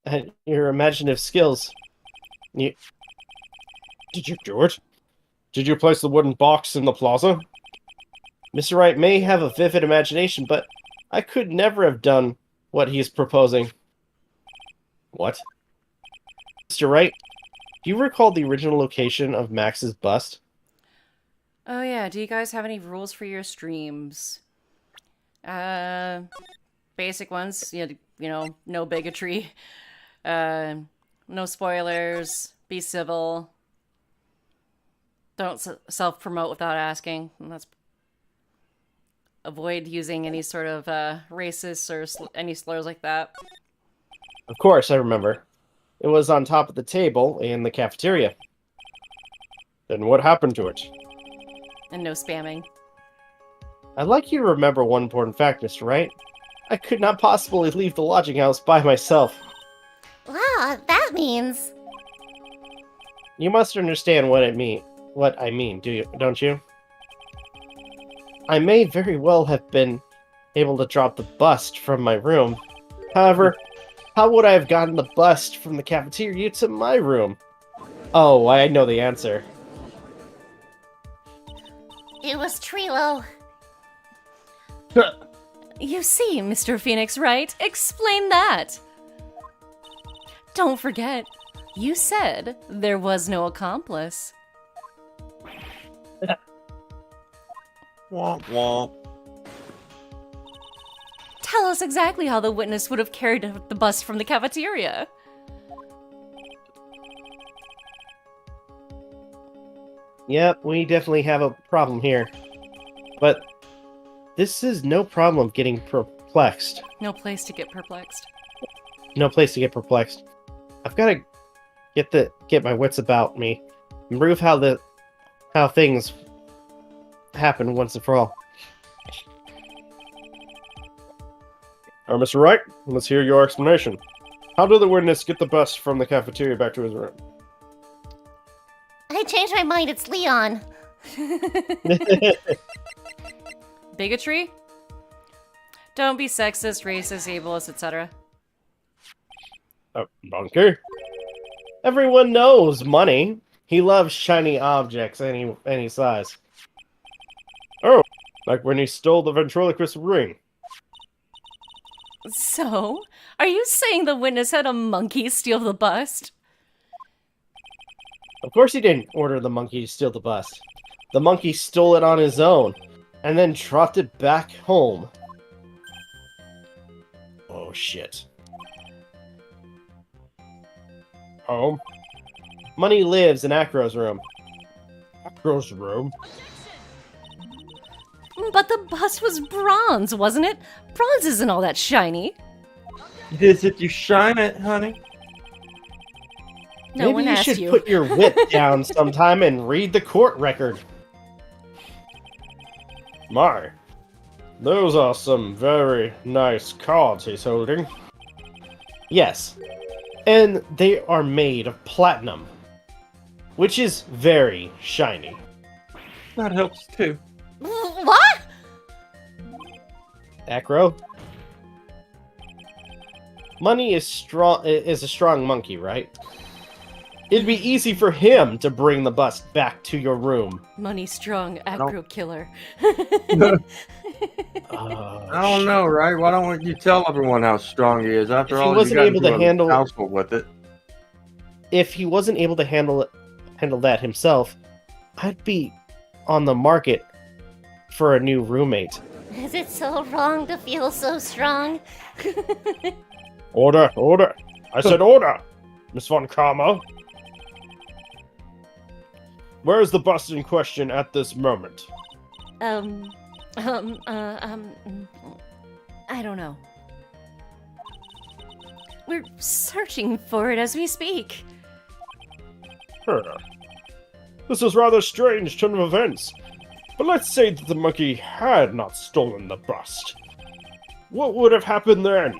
at your imaginative skills. Did you do it? Did you place the wooden box in the plaza? Mr. Wright may have a vivid imagination, but I could never have done what he's proposing. What? Mr. Wright, do you recall the original location of Max's bust? Oh yeah, do you guys have any rules for your streams? Basic ones, you know, no bigotry, no spoilers, be civil, don't self-promote without asking, and that's avoid using any sort of racist or any slurs like that. Of course, I remember. It was on top of the table in the cafeteria. Then what happened to it? And no spamming. I'd like you to remember one important fact, Mr. Wright. I could not possibly leave the lodging house by myself. Wow, that means... You must understand what I mean, don't you? I may very well have been able to drop the bust from my room. However, how would I have gotten the bust from the cafeteria to my room? Oh, I know the answer. It was Trilo. You see, Mr. Phoenix Wright, explain that. Don't forget, you said there was no accomplice. Womp womp. Tell us exactly how the witness would have carried the bust from the cafeteria. Yep, we definitely have a problem here. But this is no problem getting perplexed. No place to get perplexed. No place to get perplexed. I've got to get my wits about me and prove how things happen once and for all. Mr. Wright, let's hear your explanation. How did the witness get the bust from the cafeteria back to his room? I changed my mind, it's Leon. Bigotry? Don't be sexist, racist, ableist, etc. Monkey? Everyone knows money. He loves shiny objects any size. Oh, like when he stole the ventriloquist ring. So, are you saying the witness had a monkey steal the bust? Of course he didn't order the monkey to steal the bust. The monkey stole it on his own, and then dropped it back home. Oh shit. Home? Money lives in Acro's room. Acro's room? bust was bronze, wasn't it? Bronze isn't all that shiny. Is it you shine it, honey? No Maybe one you asked should you. put your whip down sometime and read the court record. My, those are some very nice cards he's holding. Yes. And they are made of platinum, which is very shiny. That helps too. What? Acro? Money is a strong monkey, right? It'd be easy for him to bring the bust back to your room. Money strong, aggro killer. I don't know, right? Why don't you tell everyone how strong he is? After If he all, wasn't you got able to into a handle- household with it. If he wasn't able to handle that himself, I'd be on the market for a new roommate. Is it so wrong to feel so strong? Order, order. I said order, Miss Von Karma. Where is the bust in question at this moment? I don't know. We're searching for it as we speak. This is rather strange turn of events. But let's say that the monkey had not stolen the bust. What would have happened then?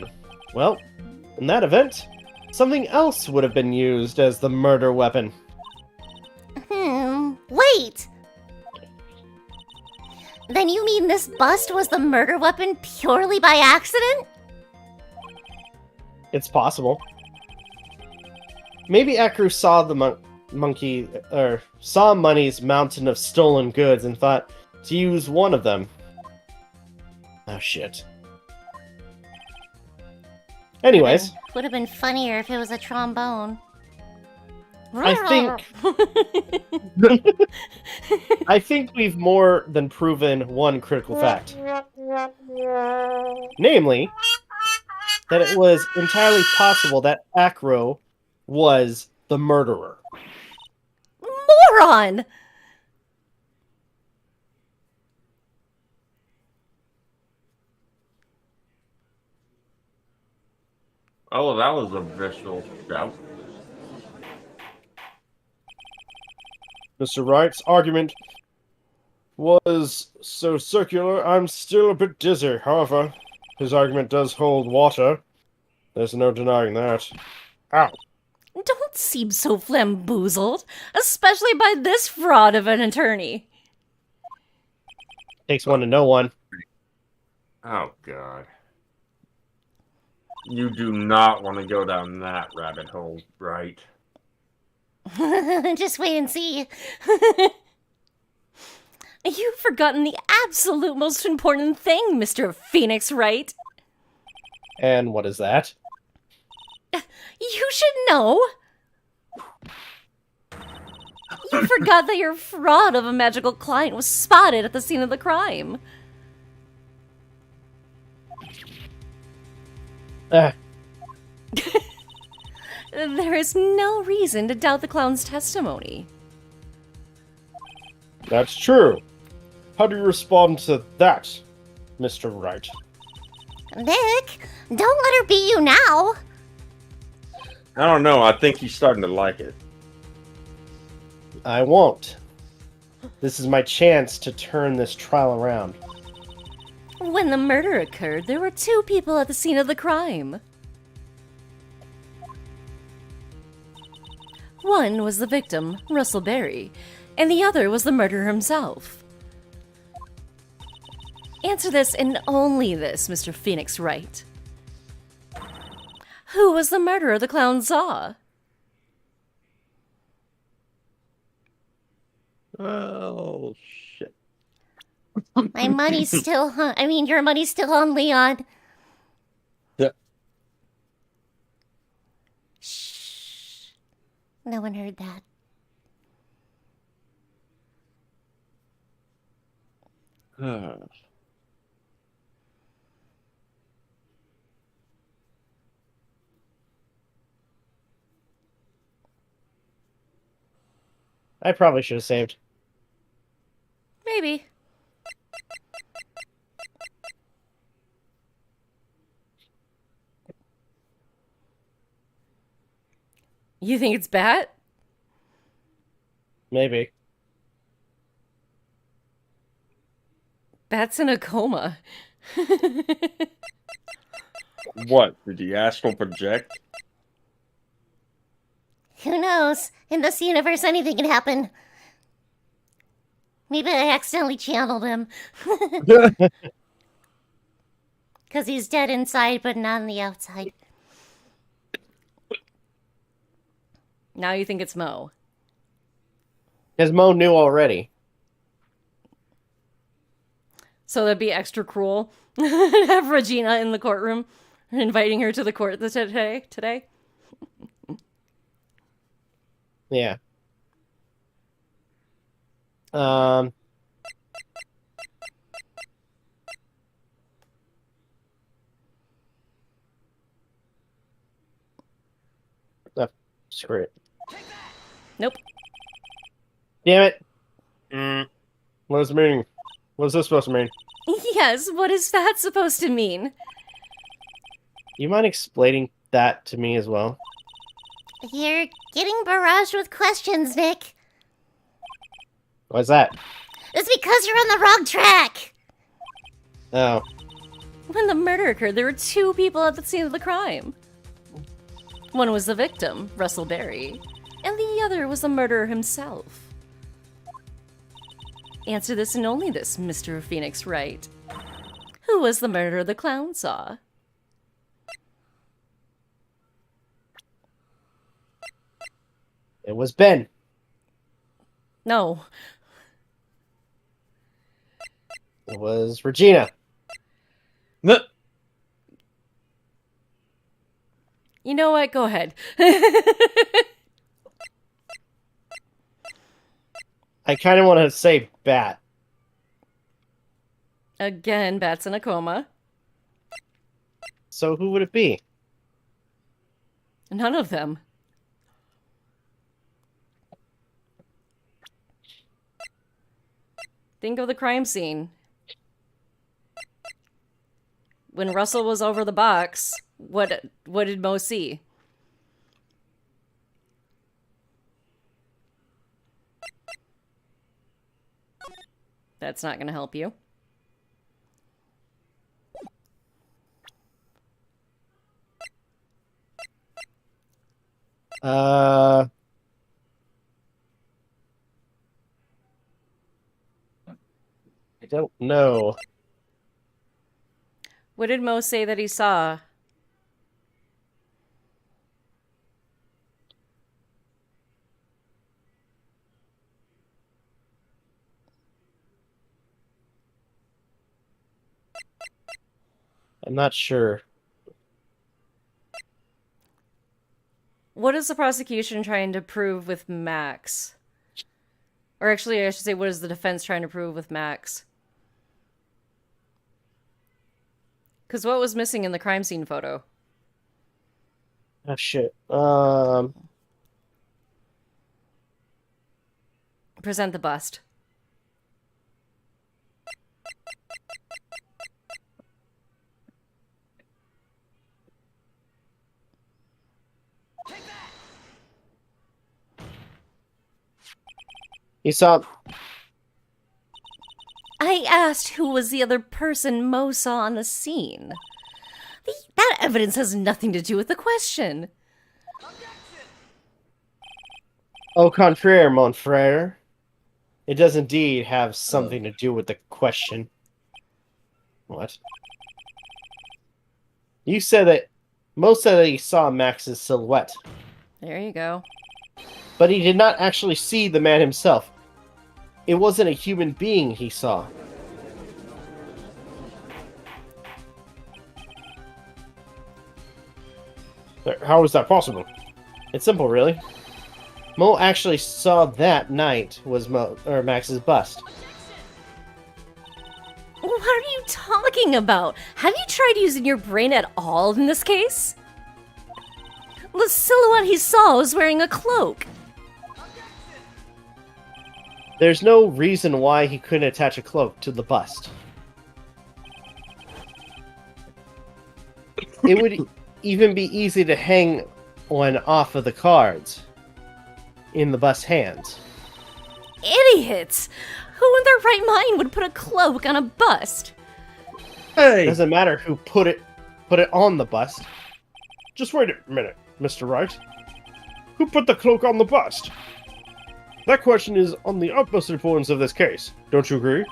Well, in that event, something else would have been used as the murder weapon. Wait! Then you mean this bust was the murder weapon purely by accident? It's possible. Maybe Akru saw the monkey, or saw Money's mountain of stolen goods and thought to use one of them. Oh shit. Anyways, Would have been funnier if it was a trombone. I think we've more than proven one critical fact. Namely, that it was entirely possible that Akro was the murderer. Moron! Oh, that was a visual shout. Mr. Wright's argument was so circular, I'm still a bit dizzy. However, his argument does hold water. There's no denying that. Ow. Don't seem so flamboozled, especially by this fraud of an attorney. Takes one to know one. Oh, God. You do not want to go down that rabbit hole, right? Just wait and see. You've forgotten the absolute most important thing, Mr. Phoenix Wright. And what is that? You should know. You forgot that your fraud of a magical client was spotted at the scene of the crime. There is no reason to doubt the clown's testimony. That's true. How do you respond to that, Mr. Wright? Nick, don't let her beat you now. I don't know. I think he's starting to like it. I won't. This is my chance to turn this trial around. When the murder occurred, there were two people at the scene of the crime. One was the victim, Russell Berry, and the other was the murderer himself. Answer this and only this, Mr. Phoenix Wright. Who was the murderer the clown saw? Oh, shit. My money's still your money's still on Leon. Yeah. Shh. No one heard that. I probably should have saved. Maybe. You think it's Bat? Maybe. Bat's in a coma. What? Did he astral project? Who knows? In this universe, anything can happen. Maybe I accidentally channeled him. Because he's dead inside, but not on the outside. Now you think it's Mo. Because Mo knew already. So that'd be extra cruel. Have Regina in the courtroom, inviting her to the court today. Yeah. Oh, screw it. Nope. Damn it. What does it mean? What's this supposed to mean? Yes, what is that supposed to mean? You mind explaining that to me as well? You're getting barraged with questions, Nick. Why's that? It's because you're on the wrong track. Oh. When the murder occurred, there were 2 people at the scene of the crime. One was the victim, Russell Berry, and the other was the murderer himself. Answer this and only this, Mr. Phoenix Wright. Who was the murderer the clown saw? It was Ben. No. It was Regina. No. You know what? Go ahead. I kind of want to say Bat. Again, Bat's in a coma. So who would it be? None of them. Think of the crime scene. When Russell was over the box, what did Mo see? That's not going to help you. I don't know. What did Mo say that he saw? I'm not sure. What is the prosecution trying to prove with Max? Or actually, I should say, what is the defense trying to prove with Max? Because what was missing in the crime scene photo? Oh, shit. Present the bust. You saw... I asked who was the other person Mo saw on the scene. That evidence has nothing to do with the question. Au contraire, mon frère. It does indeed have something to do with the question. What? You said that... Mo said that he saw Max's silhouette. There you go. But he did not actually see the man himself. It wasn't a human being he saw. How is that possible? It's simple, really. Mo actually saw that night was Max's bust. What are you talking about? Have you tried using your brain at all in this case? The silhouette he saw was wearing a cloak. There's no reason why he couldn't attach a cloak to the bust. It would even be easy to hang went off of the cards in the bust's hands. Idiots! Who in their right mind would put a cloak on a bust? Hey! Doesn't matter who put it on the bust. Just wait a minute, Mr. Wright. Who put the cloak on the bust? That question is on the utmost importance of this case. Don't you agree?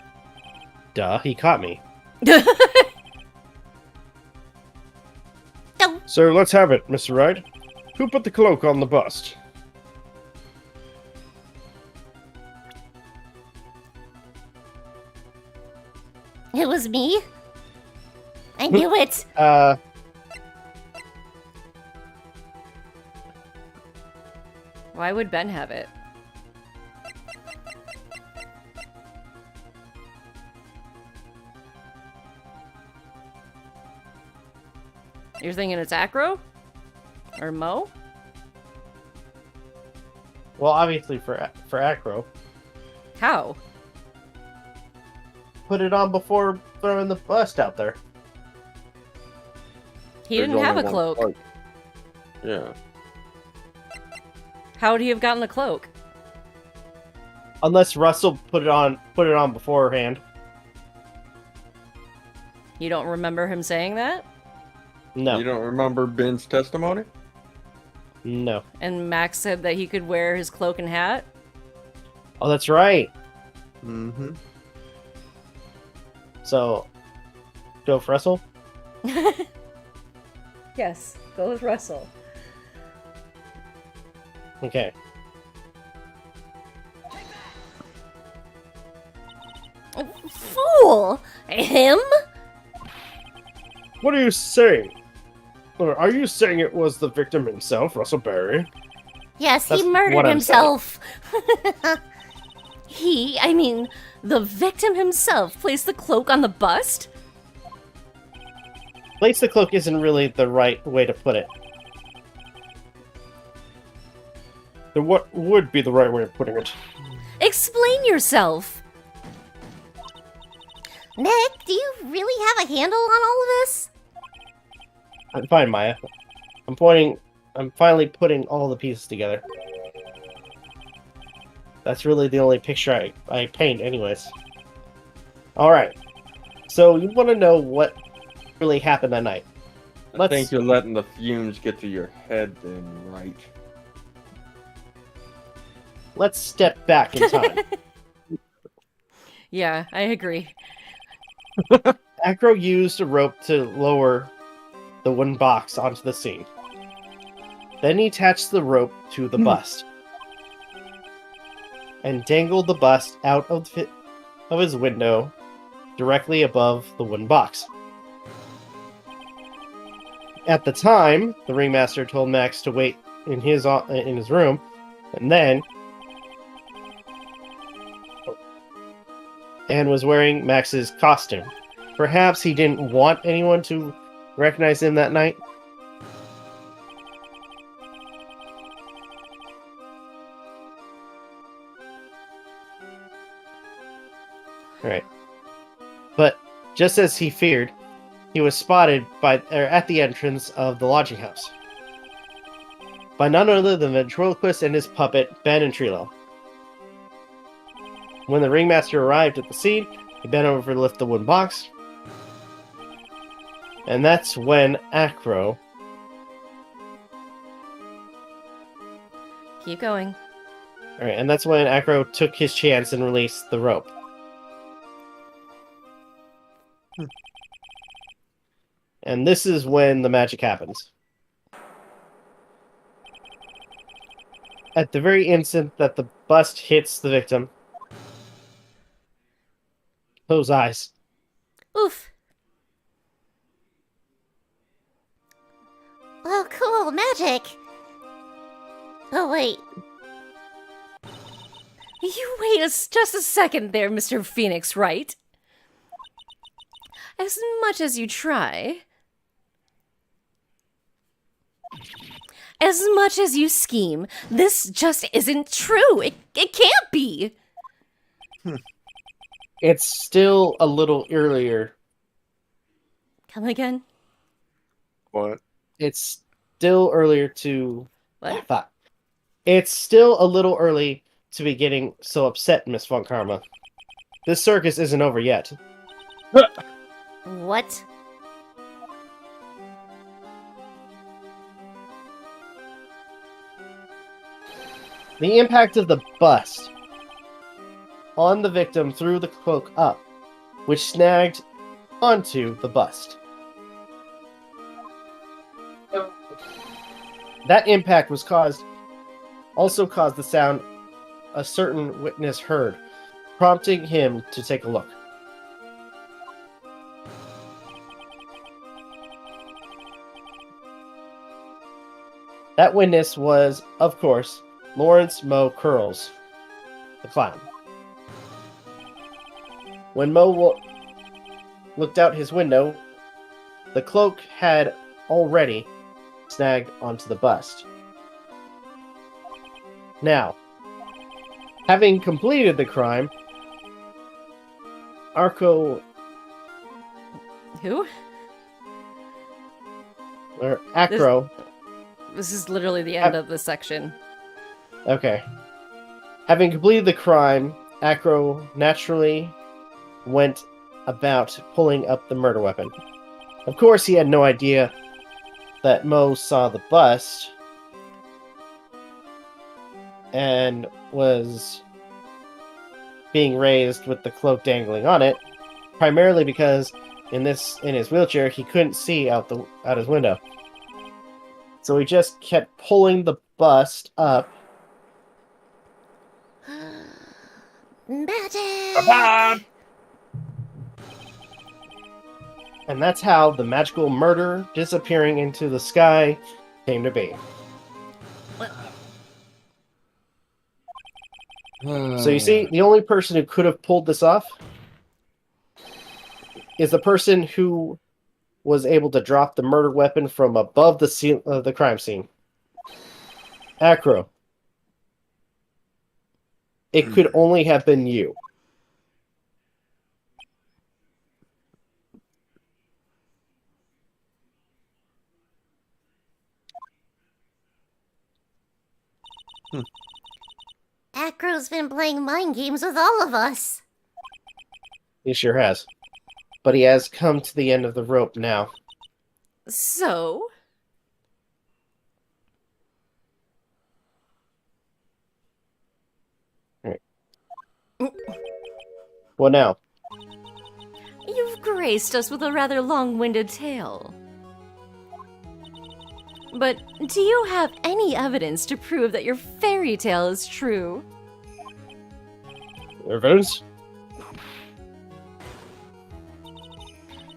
Duh, he caught me. So let's have it, Mr. Wright. Who put the cloak on the bust? It was me. I knew it. Why would Ben have it? You're thinking it's Acro? Or Mo? Well, obviously for Acro. How? Put it on before throwing the bust out there. He didn't have a cloak. Yeah. How would he have gotten a cloak? Unless Russell put it on beforehand. You don't remember him saying that? No. You don't remember Ben's testimony? No. And Max said that he could wear his cloak and hat? Oh, that's right. Mm-hmm. So, go for Russell? Yes, go with Russell. Okay. Fool! Him? What are you saying? Are you saying it was the victim himself, Russell Berry? Yes, That's he murdered what I'm himself. The victim himself placed the cloak on the bust? Place the cloak isn't really the right way to put it. Then what would be the right way of putting it? Explain yourself! Nick, do you really have a handle on all of this? I'm fine, Maya. I'm finally putting all the pieces together. That's really the only picture I paint anyways. Alright. So you want to know what really happened that night? I think you're letting the fumes get to your head then, right? Let's step back in time. Yeah, I agree. Acro used a rope to lower the wooden box onto the scene. Then he attached the rope to the bust and dangled the bust out of his window directly above the wooden box. At the time, the ringmaster told Max to wait in his room, and was wearing Max's costume. Perhaps he didn't want anyone to recognize him that night. Alright. But just as he feared, he was spotted at the entrance of the lodging house by none other than the ventriloquist and his puppet, Ben and Trilo. When the ringmaster arrived at the scene, he bent over to lift the wooden box. And that's when Acro... Keep going. Alright, and that's when Acro took his chance and released the rope. And this is when the magic happens. At the very instant that the bust hits the victim, close eyes. Oof. Oh, cool, magic. Oh, wait. You wait just a second there, Mr. Phoenix, right? As much as you try, as much as you scheme, this just isn't true. It can't be. It's still a little earlier. Come again? What? It's still earlier to... What? Fuck. It's still a little early to be getting so upset, Miss Von Karma. This circus isn't over yet. What? The impact of the bust on the victim threw the cloak up, which snagged onto the bust. That impact also caused the sound a certain witness heard, prompting him to take a look. That witness was, of course, Lawrence Moe Curls, the clown. When Moe looked out his window, the cloak had already snagged onto the bust. Now, having completed the crime, Who? Acro... This is literally the end of the section. Okay. Having completed the crime, Acro naturally went about pulling up the murder weapon. Of course, he had no idea that Moe saw the bust and was being raised with the cloak dangling on it, primarily because in his wheelchair he couldn't see out his window. So he just kept pulling the bust up. Magic! And that's how the magical murder disappearing into the sky came to be. So you see, the only person who could have pulled this off is the person who was able to drop the murder weapon from above the crime scene. Acro. It could only have been you. Acro's been playing mind games with all of us. He sure has. But he has come to the end of the rope now. So? Right. What now? You've graced us with a rather long-winded tale. But do you have any evidence to prove that your fairy tale is true? Evidence?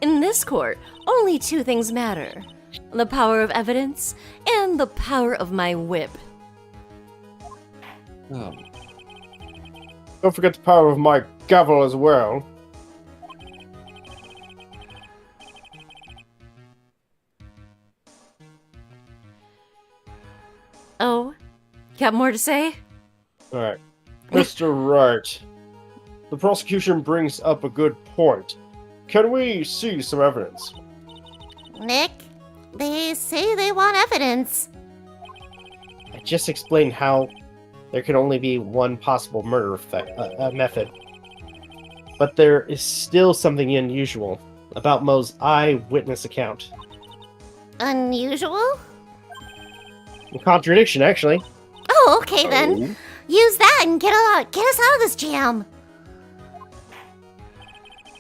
In this court, only two things matter. The power of evidence and the power of my whip. Don't forget the power of my gavel as well. Oh, got more to say? Alright. Mr. Wright, the prosecution brings up a good point. Can we see some evidence? Nick, they say they want evidence. I just explained how there can only be one possible murder method. But there is still something unusual about Moe's eyewitness account. Unusual? A contradiction, actually. Oh, okay then. Use that and get us out of this jam.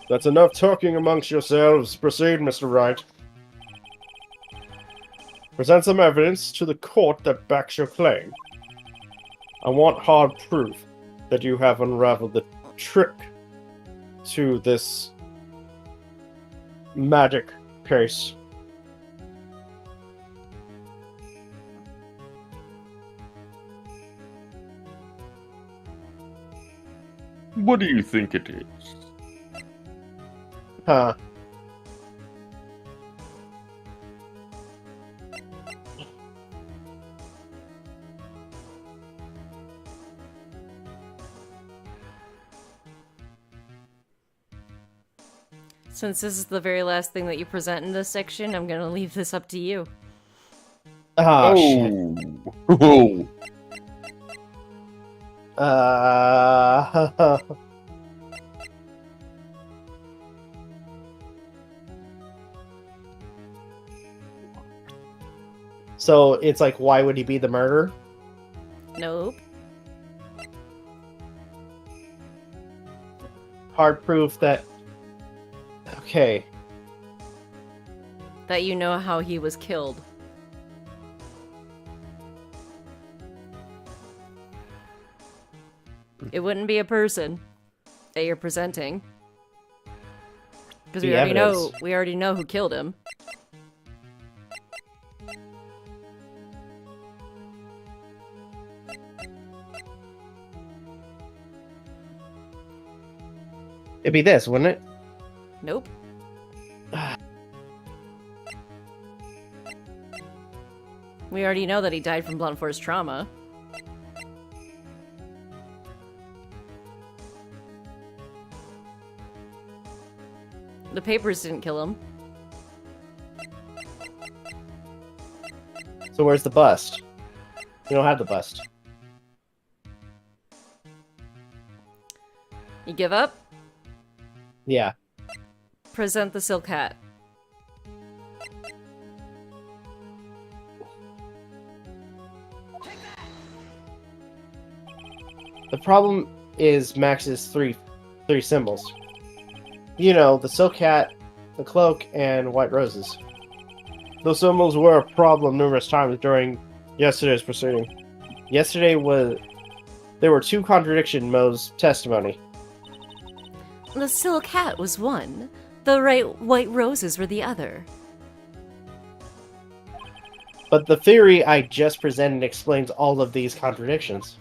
That's enough talking amongst yourselves. Proceed, Mr. Wright. Present some evidence to the court that backs your claim. I want hard proof that you have unraveled the trick to this magic case. What do you think it is? Huh. Since this is the very last thing that you present in this section, I'm gonna leave this up to you. Oh, shit. Oh. So it's like, why would he be the murderer? Nope. Hard proof that. Okay. That you know how he was killed. It wouldn't be a person that you're presenting. Because The we evidence. already know who killed him. It'd be this, wouldn't it? Nope. We already know that he died from blunt force trauma. The papers didn't kill him. So where's the bust? You don't have the bust. You give up? Yeah. Present the silk hat. The problem is Max's three symbols. You know, the silk hat, the cloak, and white roses. Those symbols were a problem numerous times during yesterday's proceeding. There were two contradictions in Mo's testimony. The silk hat was one. The white roses were the other. But the theory I just presented explains all of these contradictions.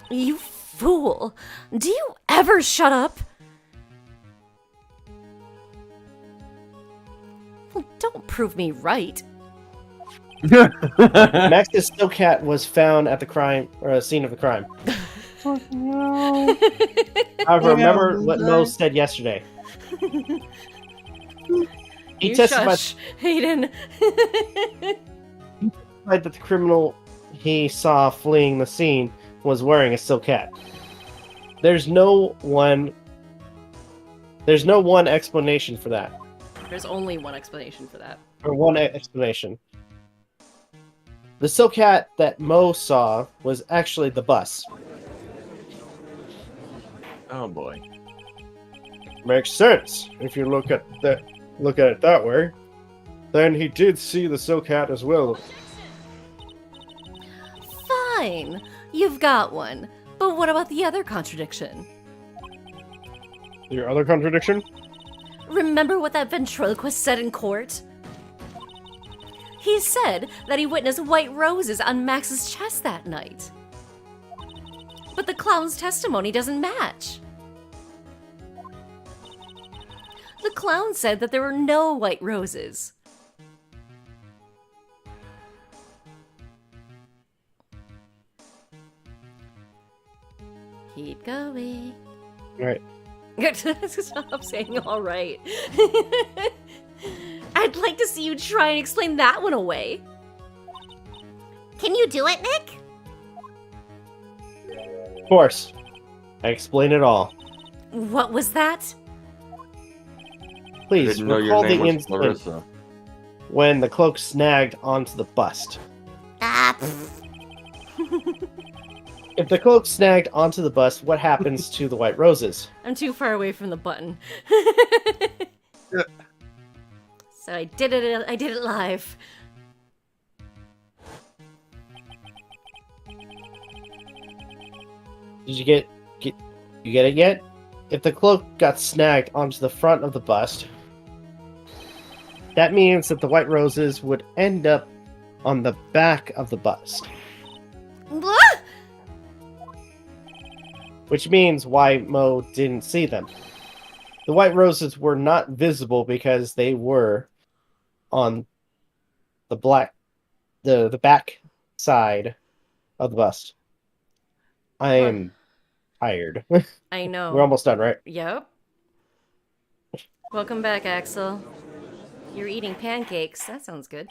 You fool! Do you ever shut up? Well, don't prove me right. Max's silk hat was found at the scene of the crime. However, remember what Mo said yesterday. He You testified shush, Aden. that the criminal he saw fleeing the scene was wearing a silk hat. There's no one explanation for that. There's only one explanation for that. Or one explanation. The silk hat that Mo saw was actually the bus. Oh boy. Makes sense if you look at it that way. Then he did see the silk hat as well. Fine, you've got one. But what about the other contradiction? Your other contradiction? Remember what that ventriloquist said in court? He said that he witnessed white roses on Max's chest that night. But the clown's testimony doesn't match. The clown said that there were no white roses. Keep going. Right. Stop saying all right. I'd like to see you try and explain that one away. Can you do it, Nick? Of course. I explain it all. What was that? Please Didn't know your recall the name was incident Clarissa. when the cloak snagged onto the bust. Ah, pfft. If the cloak snagged onto the bust, what happens to the white roses? I'm too far away from the button. So I did it live. Did you get it yet? If the cloak got snagged onto the front of the bust, that means that the white roses would end up on the back of the bust. Blah! Which means why Mo didn't see them. The white roses were not visible because they were on the back side of the bust. I am tired. I know. We're almost done, right? Yep. Welcome back, Axel. You're eating pancakes. That sounds good.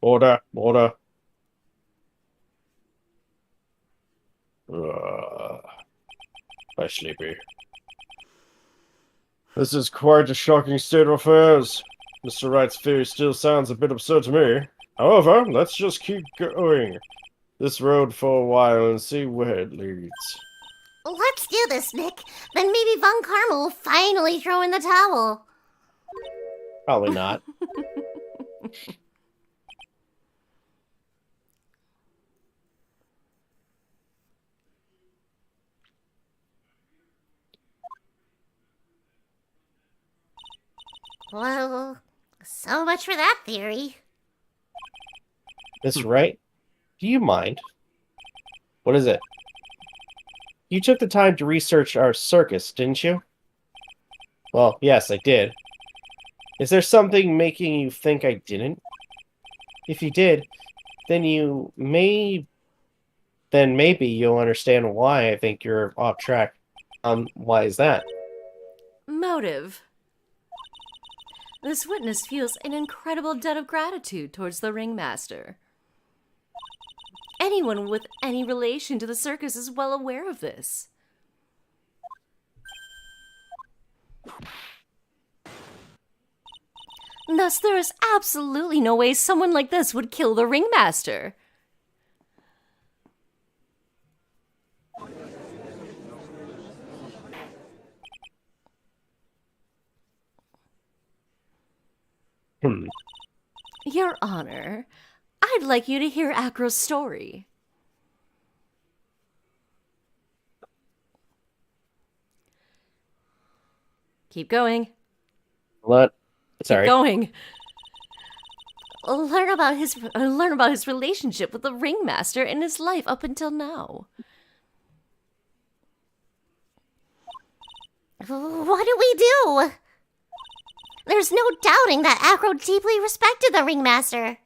Order, order. Hi, Sleepy. This is quite a shocking state of affairs. Mr. Wright's theory still sounds a bit absurd to me. However, let's just keep going this road for a while and see where it leads. Let's do this, Nick. Then maybe Von Karma will finally throw in the towel. Probably not. Well, so much for that theory. Mr. Wright, do you mind? What is it? You took the time to research our circus, didn't you? Well, yes, I did. Is there something making you think I didn't? If you did, then maybe you'll understand why I think you're off track. Why is that? Motive. This witness feels an incredible debt of gratitude towards the ringmaster. Anyone with any relation to the circus is well aware of this. Thus, there is absolutely no way someone like this would kill the ringmaster. Your Honor, I'd like you to hear Acro's story. Keep going. What? Sorry. Keep going. Learn about his relationship with the ringmaster and his life up until now. What do we do? There's no doubting that Acro deeply respected the ringmaster.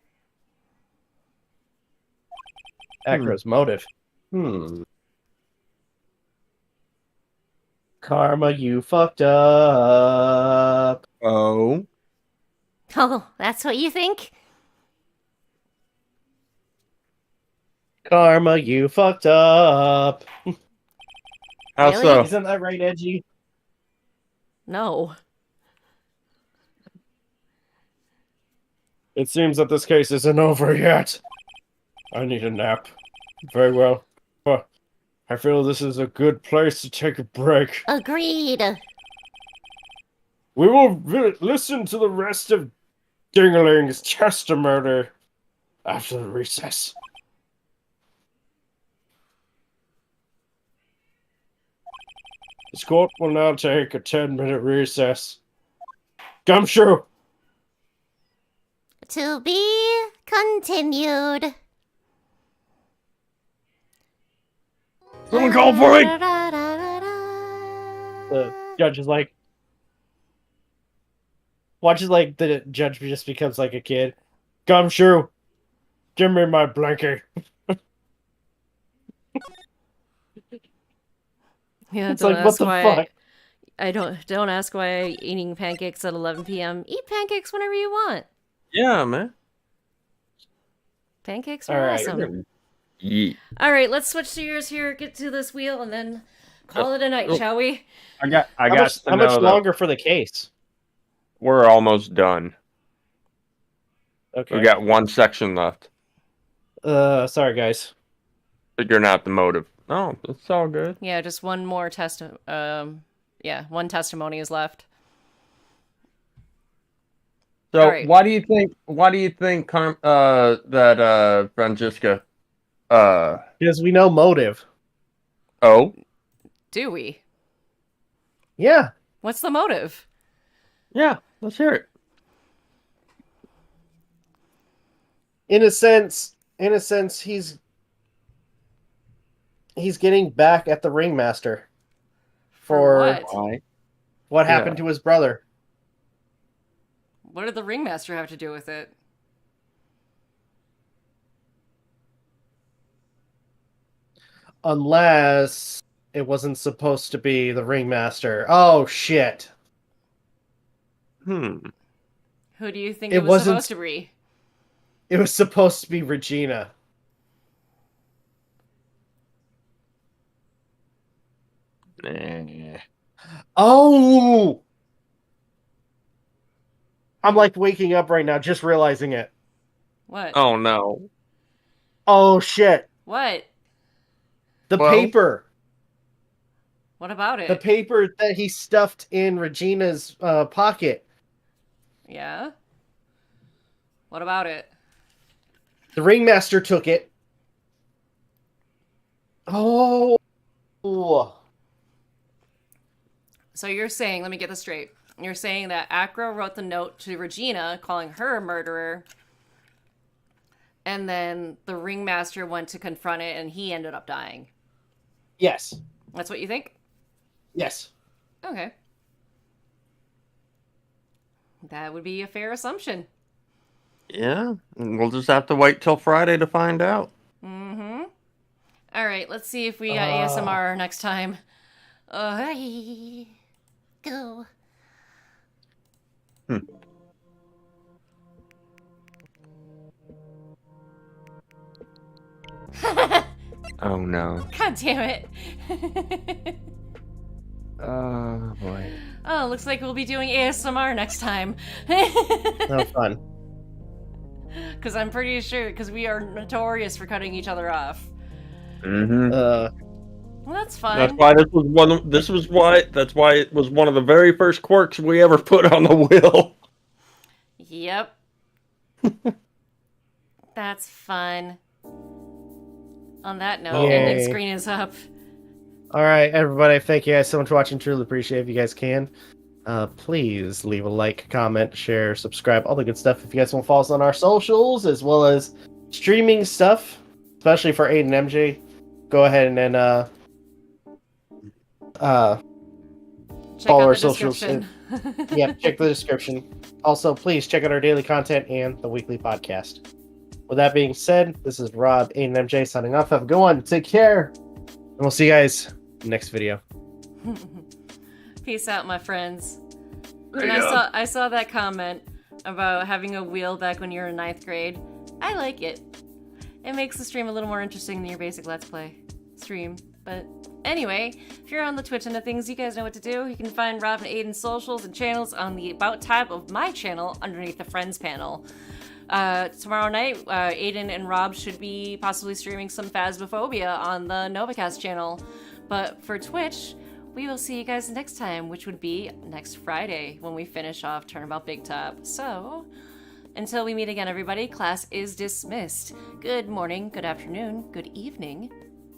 Acro's motive. Karma, you fucked up. Oh. Oh, that's what you think? Karma, you fucked up. How Really? so? Isn't that right, Edgy? No. It seems that this case isn't over yet. I need a nap. Very well. I feel this is a good place to take a break. Agreed. We will listen to the rest of Dingling's Chester murder after the recess. This court will now take a 10-minute recess. Gumshoe! To be continued. Someone call for me! The judge is like... Watches like the judge just becomes like a kid. Gumshoe! Give me my blanket. Yeah, It's don't like, what ask the why. fuck? I don't ask why I'm eating pancakes at 11 p.m. Eat pancakes whenever you want. Yeah, man. Pancakes All are right. awesome. Yeah. All right, let's switch gears here, get to this wheel, and then call it a night, shall we? I got How to much know that longer for the case? we're almost done. Okay. We got one section left. Sorry, guys. Figuring out the motive. Oh, it's all good. Yeah, just one more one testimony is left. So All right. why do you think that Francesca Because we know motive. oh Do we? Yeah. What's the motive? yeah, let's hear it. In a sense, he's getting back at the ringmaster for what? Why? what happened to his brother. What did the ringmaster have to do with it? Unless it wasn't supposed to be the ringmaster. Oh shit. Who do you think It it was wasn't- supposed to be? It was supposed to be Regina. Nah. Oh! I'm like waking up right now, just realizing it. What? Oh no. Oh shit. What? The Well- paper. What about The it? paper that he stuffed in Regina's pocket. Yeah? What about it? The ringmaster took it. Oh. So you're saying, let me get this straight. You're saying that Acro wrote the note to Regina calling her a murderer, and then the ringmaster went to confront it and he ended up dying. Yes. That's what you think? Yes. Okay. That would be a fair assumption. Yeah, we'll just have to wait till Friday to find out. Mm-hmm. All right, let's see if we got ASMR next time. Hey, go. Oh no. God damn it. Oh boy. Oh, looks like we'll be doing ASMR next time. No fun. Because I'm pretty sure, because we are notorious for cutting each other off. Mm-hmm. Well, that's fun. That's why this was one. That's why it was one of the very first quirks we ever put on the wheel. Yep. That's fun. On that note, Yay. ending screen is up. All right, everybody. Thank you guys so much for watching. Truly appreciate it if you guys can. Please leave a like, comment, share, subscribe, all the good stuff. If you guys want to follow us on our socials as well as streaming stuff, especially for Aden and MJ, go ahead and then Check follow out our the socials. description. Yeah, check the description. Also, please check out our daily content and the weekly podcast. With that being said, this is Rob, Aden, and MJ signing off. Have a good one. Take care. And we'll see you guys next video. Peace out, my friends. And I saw that comment about having a wheel back when you were in 9th grade. I like it. It makes the stream a little more interesting than your basic Let's Play stream. But anyway, if you're on the Twitch and the things, you guys know what to do. You can find Rob and Aiden's socials and channels on the About tab of my channel underneath the Friends panel. Tomorrow night, Aden and Rob should be possibly streaming some Phasmophobia on the Novakast channel. But for Twitch, we will see you guys next time, which would be next Friday when we finish off Turnabout Big Top. So, until we meet again, everybody, class is dismissed. Good morning, good afternoon, good evening,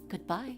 goodbye.